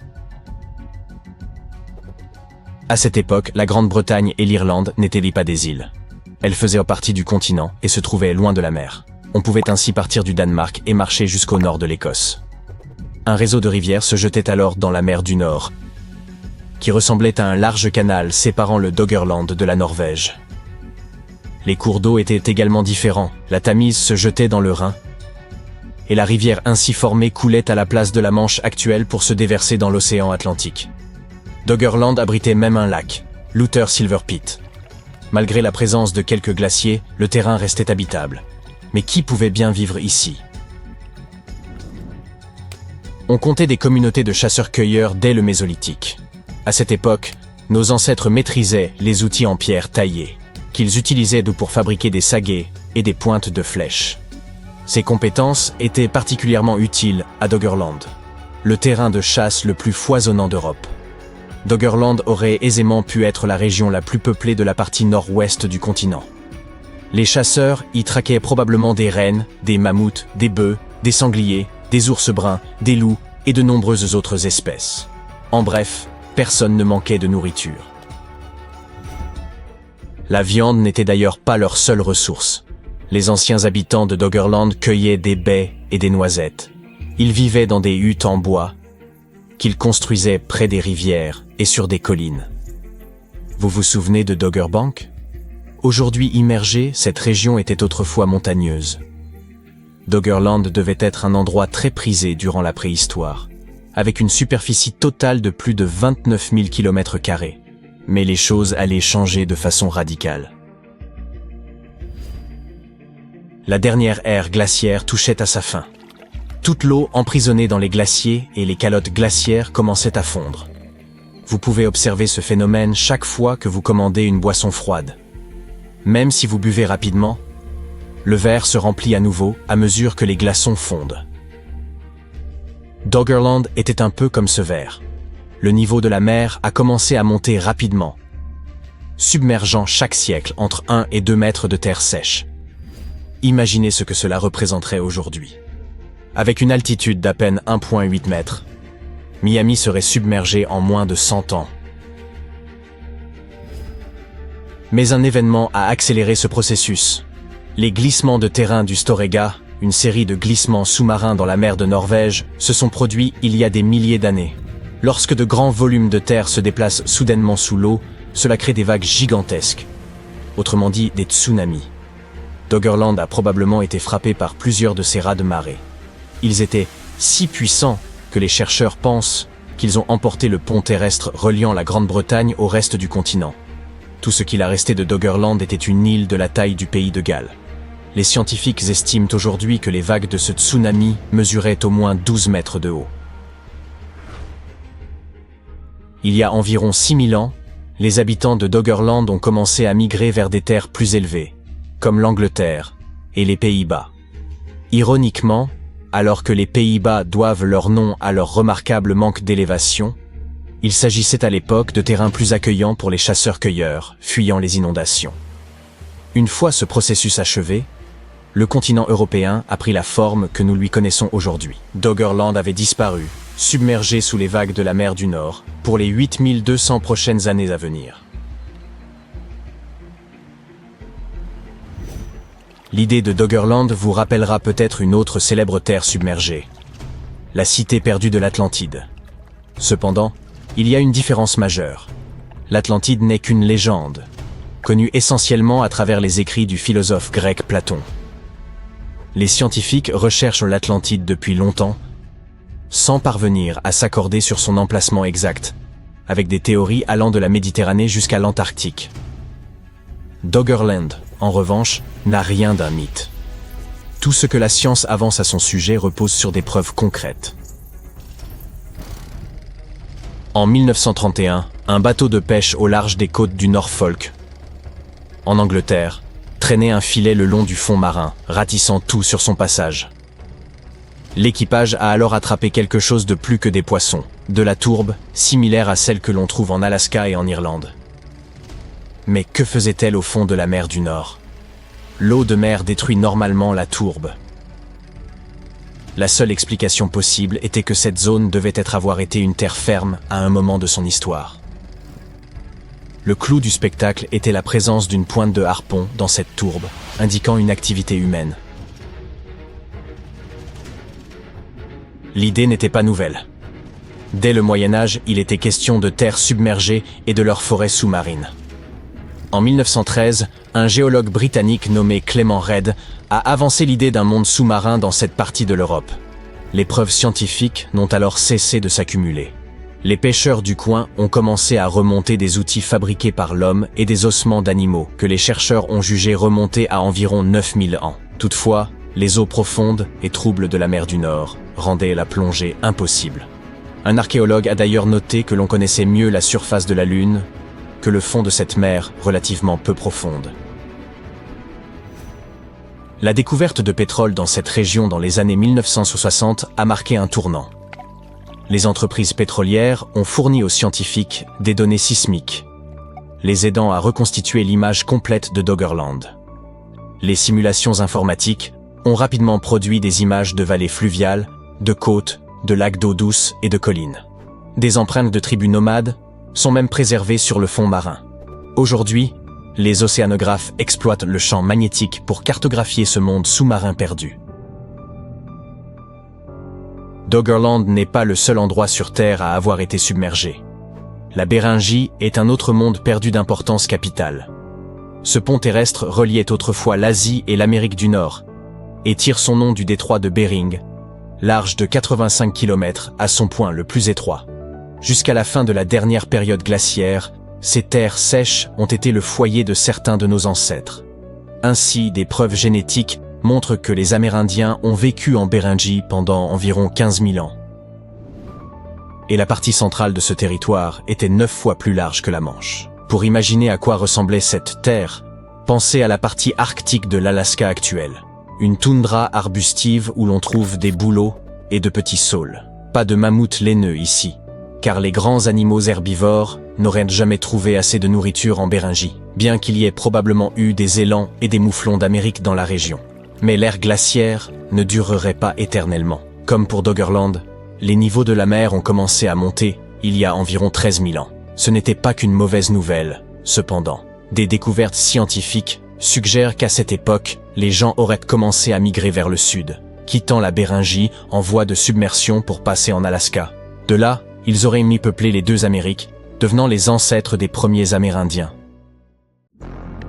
À cette époque, la Grande-Bretagne et l'Irlande n'étaient pas des îles. Elle faisait partie du continent et se trouvait loin de la mer. On pouvait ainsi partir du Danemark et marcher jusqu'au nord de l'Écosse. Un réseau de rivières se jetait alors dans la mer du Nord, qui ressemblait à un large canal séparant le Doggerland de la Norvège. Les cours d'eau étaient également différents. La Tamise se jetait dans le Rhin, et la rivière ainsi formée coulait à la place de la Manche actuelle pour se déverser dans l'océan Atlantique. Doggerland abritait même un lac, l'Outer Silver Pit. Malgré la présence de quelques glaciers, le terrain restait habitable. Mais qui pouvait bien vivre ici? On comptait des communautés de chasseurs-cueilleurs dès le Mésolithique. À cette époque, nos ancêtres maîtrisaient les outils en pierre taillés, qu'ils utilisaient pour fabriquer des saguets et des pointes de flèches. Ces compétences étaient particulièrement utiles à Doggerland, le terrain de chasse le plus foisonnant d'Europe. Doggerland aurait aisément pu être la région la plus peuplée de la partie nord-ouest du continent. Les chasseurs y traquaient probablement des rennes, des mammouths, des bœufs, des sangliers, des ours bruns, des loups et de nombreuses autres espèces. En bref, personne ne manquait de nourriture. La viande n'était d'ailleurs pas leur seule ressource. Les anciens habitants de Doggerland cueillaient des baies et des noisettes. Ils vivaient dans des huttes en bois qu'ils construisaient près des rivières et sur des collines. Vous vous souvenez de Doggerbank? Aujourd'hui immergée, cette région était autrefois montagneuse. Doggerland devait être un endroit très prisé durant la préhistoire, avec une superficie totale de plus de 29 000 km². Mais les choses allaient changer de façon radicale. La dernière ère glaciaire touchait à sa fin. Toute l'eau emprisonnée dans les glaciers et les calottes glaciaires commençait à fondre. Vous pouvez observer ce phénomène chaque fois que vous commandez une boisson froide. Même si vous buvez rapidement, le verre se remplit à nouveau à mesure que les glaçons fondent. Doggerland était un peu comme ce verre. Le niveau de la mer a commencé à monter rapidement, submergeant chaque siècle entre 1 et 2 mètres de terre sèche. Imaginez ce que cela représenterait aujourd'hui. Avec une altitude d'à peine 1,8 mètres, Miami serait submergée en moins de 100 ans. Mais un événement a accéléré ce processus. Les glissements de terrain du Storegga, une série de glissements sous-marins dans la mer de Norvège, se sont produits il y a des milliers d'années. Lorsque de grands volumes de terre se déplacent soudainement sous l'eau, cela crée des vagues gigantesques, autrement dit des tsunamis. Doggerland a probablement été frappé par plusieurs de ces raz-de-marée. Ils étaient si puissants que les chercheurs pensent qu'ils ont emporté le pont terrestre reliant la Grande-Bretagne au reste du continent. Tout ce qu'il a resté de Doggerland était une île de la taille du pays de Galles. Les scientifiques estiment aujourd'hui que les vagues de ce tsunami mesuraient au moins 12 mètres de haut. Il y a environ 6000 ans, les habitants de Doggerland ont commencé à migrer vers des terres plus élevées, comme l'Angleterre et les Pays-Bas. Ironiquement, alors que les Pays-Bas doivent leur nom à leur remarquable manque d'élévation, il s'agissait à l'époque de terrains plus accueillants pour les chasseurs-cueilleurs, fuyant les inondations. Une fois ce processus achevé, le continent européen a pris la forme que nous lui connaissons aujourd'hui. Doggerland avait disparu, submergé sous les vagues de la mer du Nord, pour les 8200 prochaines années à venir. L'idée de Doggerland vous rappellera peut-être une autre célèbre terre submergée, la cité perdue de l'Atlantide. Cependant, il y a une différence majeure. L'Atlantide n'est qu'une légende, connue essentiellement à travers les écrits du philosophe grec Platon. Les scientifiques recherchent l'Atlantide depuis longtemps, sans parvenir à s'accorder sur son emplacement exact, avec des théories allant de la Méditerranée jusqu'à l'Antarctique. Doggerland, en revanche, n'a rien d'un mythe. Tout ce que la science avance à son sujet repose sur des preuves concrètes. En 1931, un bateau de pêche au large des côtes du Norfolk, en Angleterre, traînait un filet le long du fond marin, ratissant tout sur son passage. L'équipage a alors attrapé quelque chose de plus que des poissons, de la tourbe, similaire à celle que l'on trouve en Alaska et en Irlande. Mais que faisait-elle au fond de la mer du Nord? L'eau de mer détruit normalement la tourbe. La seule explication possible était que cette zone devait avoir été une terre ferme à un moment de son histoire. Le clou du spectacle était la présence d'une pointe de harpon dans cette tourbe, indiquant une activité humaine. L'idée n'était pas nouvelle. Dès le Moyen-Âge, il était question de terres submergées et de leurs forêts sous-marines. En 1913, un géologue britannique nommé Clement Reid a avancé l'idée d'un monde sous-marin dans cette partie de l'Europe. Les preuves scientifiques n'ont alors cessé de s'accumuler. Les pêcheurs du coin ont commencé à remonter des outils fabriqués par l'homme et des ossements d'animaux que les chercheurs ont jugés remonter à environ 9000 ans. Toutefois, les eaux profondes et troubles de la mer du Nord rendaient la plongée impossible. Un archéologue a d'ailleurs noté que l'on connaissait mieux la surface de la Lune que le fond de cette mer relativement peu profonde. La découverte de pétrole dans cette région dans les années 1960 a marqué un tournant. Les entreprises pétrolières ont fourni aux scientifiques des données sismiques, les aidant à reconstituer l'image complète de Doggerland. Les simulations informatiques ont rapidement produit des images de vallées fluviales, de côtes, de lacs d'eau douce et de collines. Des empreintes de tribus nomades sont même préservées sur le fond marin. Aujourd'hui, les océanographes exploitent le champ magnétique pour cartographier ce monde sous-marin perdu. Doggerland n'est pas le seul endroit sur Terre à avoir été submergé. La Béringie est un autre monde perdu d'importance capitale. Ce pont terrestre reliait autrefois l'Asie et l'Amérique du Nord et tire son nom du détroit de Bering, large de 85 km à son point le plus étroit. Jusqu'à la fin de la dernière période glaciaire, ces terres sèches ont été le foyer de certains de nos ancêtres. Ainsi, des preuves génétiques montrent que les Amérindiens ont vécu en Béringie pendant environ 15 000 ans. Et la partie centrale de ce territoire était 9 fois plus large que la Manche. Pour imaginer à quoi ressemblait cette terre, pensez à la partie arctique de l'Alaska actuelle. Une toundra arbustive où l'on trouve des bouleaux et de petits saules. Pas de mammouths laineux ici, car les grands animaux herbivores n'auraient jamais trouvé assez de nourriture en Béringie, bien qu'il y ait probablement eu des élans et des mouflons d'Amérique dans la région. Mais l'ère glaciaire ne durerait pas éternellement. Comme pour Doggerland, les niveaux de la mer ont commencé à monter il y a environ 13 000 ans. Ce n'était pas qu'une mauvaise nouvelle, cependant. Des découvertes scientifiques suggèrent qu'à cette époque, les gens auraient commencé à migrer vers le sud, quittant la Béringie en voie de submersion pour passer en Alaska. De là, ils auraient mis peupler les deux Amériques, devenant les ancêtres des premiers Amérindiens.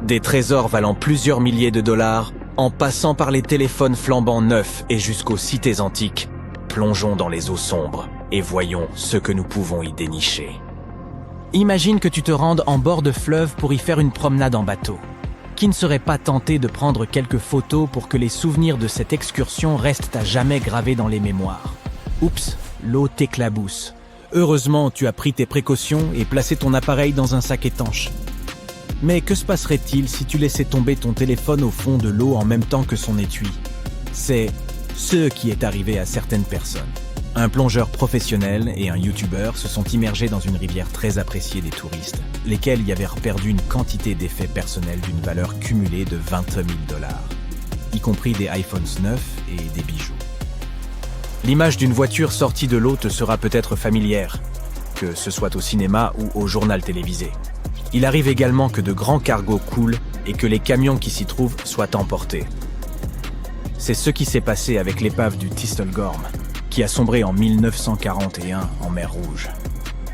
Des trésors valant plusieurs milliers de dollars, en passant par les téléphones flambant neufs et jusqu'aux cités antiques, plongeons dans les eaux sombres et voyons ce que nous pouvons y dénicher. Imagine que tu te rendes en bord de fleuve pour y faire une promenade en bateau. Qui ne serait pas tenté de prendre quelques photos pour que les souvenirs de cette excursion restent à jamais gravés dans les mémoires? Oups, l'eau t'éclabousse. Heureusement, tu as pris tes précautions et placé ton appareil dans un sac étanche. Mais que se passerait-il si tu laissais tomber ton téléphone au fond de l'eau en même temps que son étui? C'est ce qui est arrivé à certaines personnes. Un plongeur professionnel et un youtubeur se sont immergés dans une rivière très appréciée des touristes, lesquels y avaient perdu une quantité d'effets personnels d'une valeur cumulée de 20 000 $, y compris des iPhones 9 et des bijoux. L'image d'une voiture sortie de l'eau te sera peut-être familière, que ce soit au cinéma ou au journal télévisé. Il arrive également que de grands cargos coulent et que les camions qui s'y trouvent soient emportés. C'est ce qui s'est passé avec l'épave du Thistle Gorm, qui a sombré en 1941 en mer Rouge.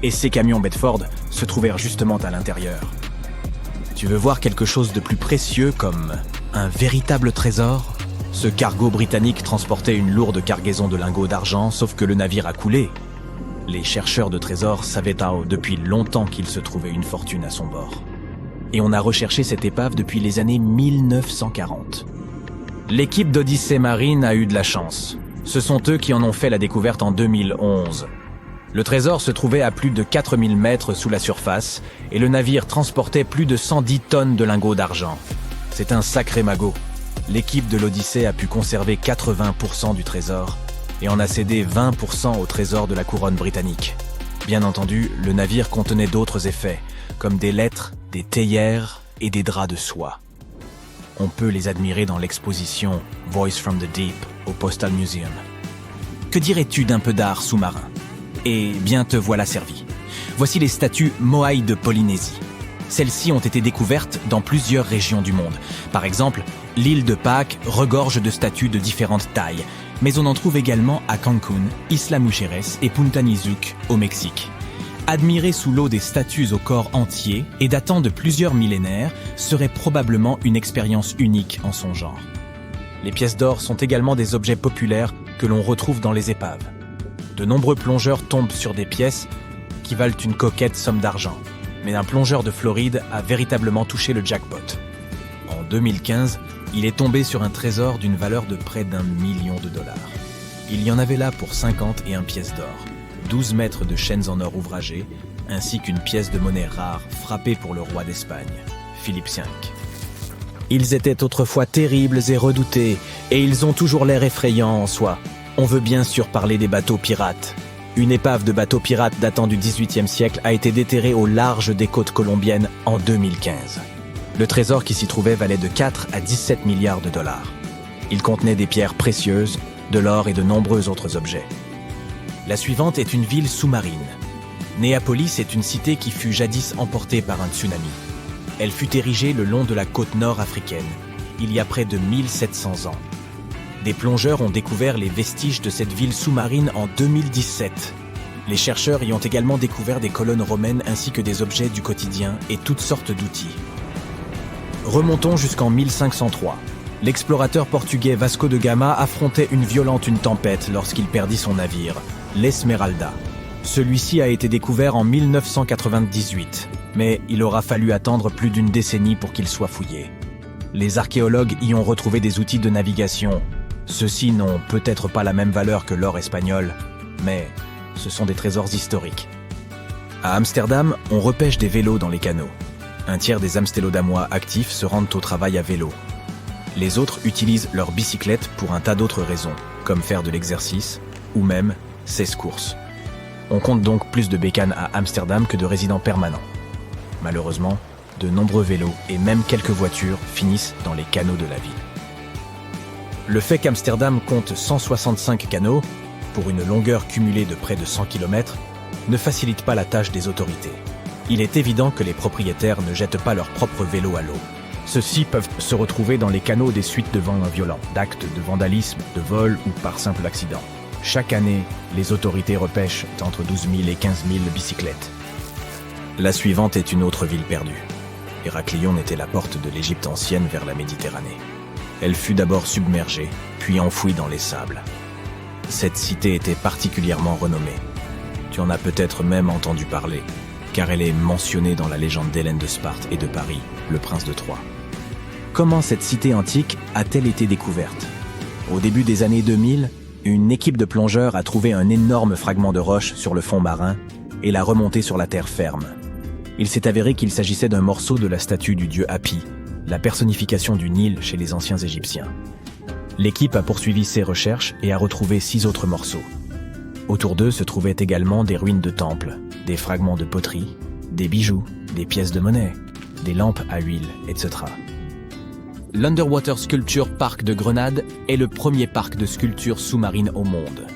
Et ces camions Bedford se trouvèrent justement à l'intérieur. Tu veux voir quelque chose de plus précieux comme un véritable trésor? Ce cargo britannique transportait une lourde cargaison de lingots d'argent, sauf que le navire a coulé. Les chercheurs de trésors savaient depuis longtemps qu'il se trouvait une fortune à son bord. Et on a recherché cette épave depuis les années 1940. L'équipe d'Odyssey Marine a eu de la chance. Ce sont eux qui en ont fait la découverte en 2011. Le trésor se trouvait à plus de 4000 mètres sous la surface et le navire transportait plus de 110 tonnes de lingots d'argent. C'est un sacré magot. L'équipe de l'Odyssée a pu conserver 80% du trésor et en a cédé 20% au trésor de la couronne britannique. Bien entendu, le navire contenait d'autres effets, comme des lettres, des théières et des draps de soie. On peut les admirer dans l'exposition Voice from the Deep au Postal Museum. Que dirais-tu d'un peu d'art sous-marin? Eh bien, te voilà servi. Voici les statues Moai de Polynésie. Celles-ci ont été découvertes dans plusieurs régions du monde. Par exemple, l'île de Pâques regorge de statues de différentes tailles, mais on en trouve également à Cancun, Isla Mujeres et Punta Nizuc au Mexique. Admirer sous l'eau des statues au corps entier et datant de plusieurs millénaires serait probablement une expérience unique en son genre. Les pièces d'or sont également des objets populaires que l'on retrouve dans les épaves. De nombreux plongeurs tombent sur des pièces qui valent une coquette somme d'argent. Mais un plongeur de Floride a véritablement touché le jackpot. En 2015, il est tombé sur un trésor d'une valeur de près d'1 million de dollars. Il y en avait là pour 51 pièces d'or, 12 mètres de chaînes en or ouvragées, ainsi qu'une pièce de monnaie rare frappée pour le roi d'Espagne, Philippe V. Ils étaient autrefois terribles et redoutés, et ils ont toujours l'air effrayants en soi. On veut bien sûr parler des bateaux pirates. Une épave de bateau pirate datant du XVIIIe siècle a été déterrée au large des côtes colombiennes en 2015. Le trésor qui s'y trouvait valait de 4 à 17 milliards de dollars. Il contenait des pierres précieuses, de l'or et de nombreux autres objets. La suivante est une ville sous-marine. Néapolis est une cité qui fut jadis emportée par un tsunami. Elle fut érigée le long de la côte nord africaine, il y a près de 1700 ans. Des plongeurs ont découvert les vestiges de cette ville sous-marine en 2017. Les chercheurs y ont également découvert des colonnes romaines ainsi que des objets du quotidien et toutes sortes d'outils. Remontons jusqu'en 1503. L'explorateur portugais Vasco de Gama affrontait une tempête lorsqu'il perdit son navire, l'Esmeralda. Celui-ci a été découvert en 1998, mais il aura fallu attendre plus d'une décennie pour qu'il soit fouillé. Les archéologues y ont retrouvé des outils de navigation. Ceux-ci n'ont peut-être pas la même valeur que l'or espagnol, mais ce sont des trésors historiques. À Amsterdam, on repêche des vélos dans les canaux. Un tiers des Amsteloddamois actifs se rendent au travail à vélo. Les autres utilisent leur bicyclette pour un tas d'autres raisons, comme faire de l'exercice ou même 16 courses. On compte donc plus de bécanes à Amsterdam que de résidents permanents. Malheureusement, de nombreux vélos et même quelques voitures finissent dans les canaux de la ville. Le fait qu'Amsterdam compte 165 canaux, pour une longueur cumulée de près de 100 km, ne facilite pas la tâche des autorités. Il est évident que les propriétaires ne jettent pas leurs propres vélos à l'eau. Ceux-ci peuvent se retrouver dans les canaux des suites de vents violents, d'actes de vandalisme, de vol ou par simple accident. Chaque année, les autorités repêchent entre 12 000 et 15 000 bicyclettes. La suivante est une autre ville perdue. Héraclion était la porte de l'Égypte ancienne vers la Méditerranée. Elle fut d'abord submergée, puis enfouie dans les sables. Cette cité était particulièrement renommée. Tu en as peut-être même entendu parler, car elle est mentionnée dans la légende d'Hélène de Sparte et de Paris, le prince de Troie. Comment cette cité antique a-t-elle été découverte ? Au début des années 2000, une équipe de plongeurs a trouvé un énorme fragment de roche sur le fond marin et l'a remonté sur la terre ferme. Il s'est avéré qu'il s'agissait d'un morceau de la statue du dieu Hapi, la personnification du Nil chez les anciens Égyptiens. L'équipe a poursuivi ses recherches et a retrouvé 6 autres morceaux. Autour d'eux se trouvaient également des ruines de temples, des fragments de poterie, des bijoux, des pièces de monnaie, des lampes à huile, etc. L'Underwater Sculpture Park de Grenade est le premier parc de sculpture sous-marine au monde.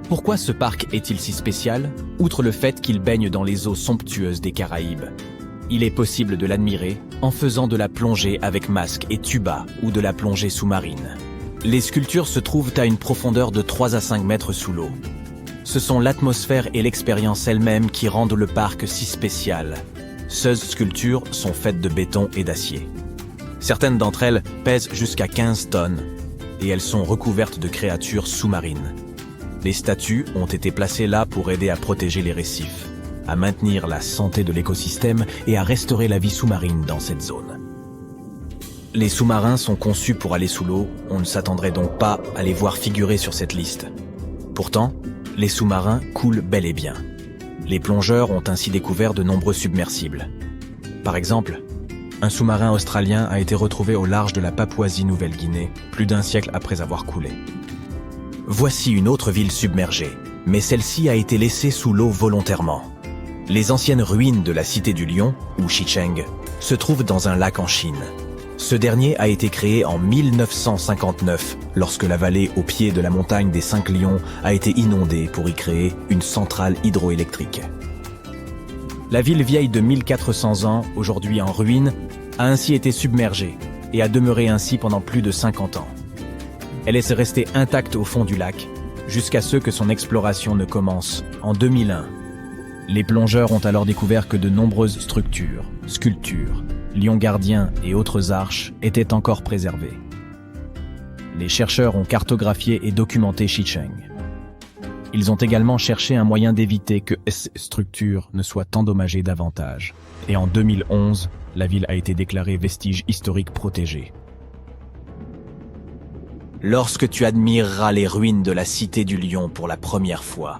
Pourquoi ce parc est-il si spécial, outre le fait qu'il baigne dans les eaux somptueuses des Caraïbes ? Il est possible de l'admirer en faisant de la plongée avec masque et tuba ou de la plongée sous-marine. Les sculptures se trouvent à une profondeur de 3 à 5 mètres sous l'eau. Ce sont l'atmosphère et l'expérience elle-même qui rendent le parc si spécial. Ces sculptures sont faites de béton et d'acier. Certaines d'entre elles pèsent jusqu'à 15 tonnes et elles sont recouvertes de créatures sous-marines. Les statues ont été placées là pour aider à protéger les récifs, à maintenir la santé de l'écosystème et à restaurer la vie sous-marine dans cette zone. Les sous-marins sont conçus pour aller sous l'eau, on ne s'attendrait donc pas à les voir figurer sur cette liste. Pourtant, les sous-marins coulent bel et bien. Les plongeurs ont ainsi découvert de nombreux submersibles. Par exemple, un sous-marin australien a été retrouvé au large de la Papouasie-Nouvelle-Guinée, plus d'1 siècle après avoir coulé. Voici une autre ville submergée, mais celle-ci a été laissée sous l'eau volontairement. Les anciennes ruines de la cité du lion, ou Xicheng, se trouvent dans un lac en Chine. Ce dernier a été créé en 1959, lorsque la vallée au pied de la montagne des 5 Lions a été inondée pour y créer une centrale hydroélectrique. La ville vieille de 1400 ans, aujourd'hui en ruine, a ainsi été submergée et a demeuré ainsi pendant plus de 50 ans. Elle est restée intacte au fond du lac, jusqu'à ce que son exploration ne commence en 2001. Les plongeurs ont alors découvert que de nombreuses structures, sculptures, lions gardiens et autres arches étaient encore préservées. Les chercheurs ont cartographié et documenté Xicheng. Ils ont également cherché un moyen d'éviter que ces structures ne soient endommagées davantage. Et en 2011, la ville a été déclarée vestige historique protégé. Lorsque tu admireras les ruines de la Cité du Lion pour la première fois,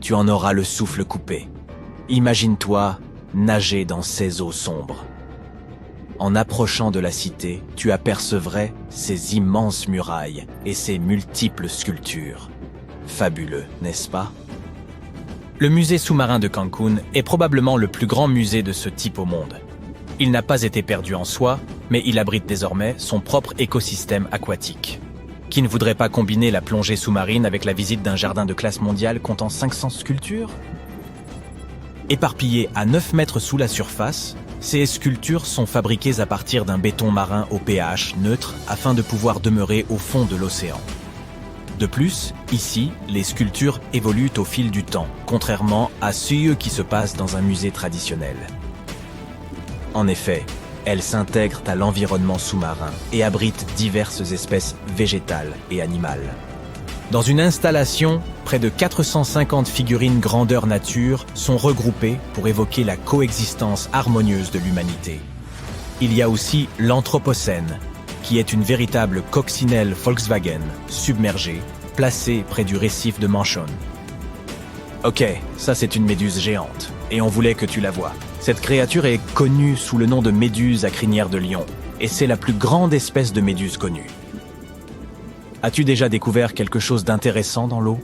tu en auras le souffle coupé. Imagine-toi nager dans ces eaux sombres. En approchant de la cité, tu apercevrais ces immenses murailles et ces multiples sculptures. Fabuleux, n'est-ce pas? Le musée sous-marin de Cancun est probablement le plus grand musée de ce type au monde. Il n'a pas été perdu en soi, mais il abrite désormais son propre écosystème aquatique. Qui ne voudrait pas combiner la plongée sous-marine avec la visite d'un jardin de classe mondiale comptant 500 sculptures? Éparpillées à 9 mètres sous la surface, ces sculptures sont fabriquées à partir d'un béton marin au pH neutre afin de pouvoir demeurer au fond de l'océan. De plus, ici, les sculptures évoluent au fil du temps, contrairement à ce qui se passe dans un musée traditionnel. En effet, elles s'intègrent à l'environnement sous-marin et abritent diverses espèces végétales et animales. Dans une installation, près de 450 figurines grandeur nature sont regroupées pour évoquer la coexistence harmonieuse de l'humanité. Il y a aussi l'Anthropocène, qui est une véritable coccinelle Volkswagen submergée, placée près du récif de Manchon. Ok, ça c'est une méduse géante, et on voulait que tu la vois. Cette créature est connue sous le nom de méduse à crinière de lion, et c'est la plus grande espèce de méduse connue. As-tu déjà découvert quelque chose d'intéressant dans l'eau ?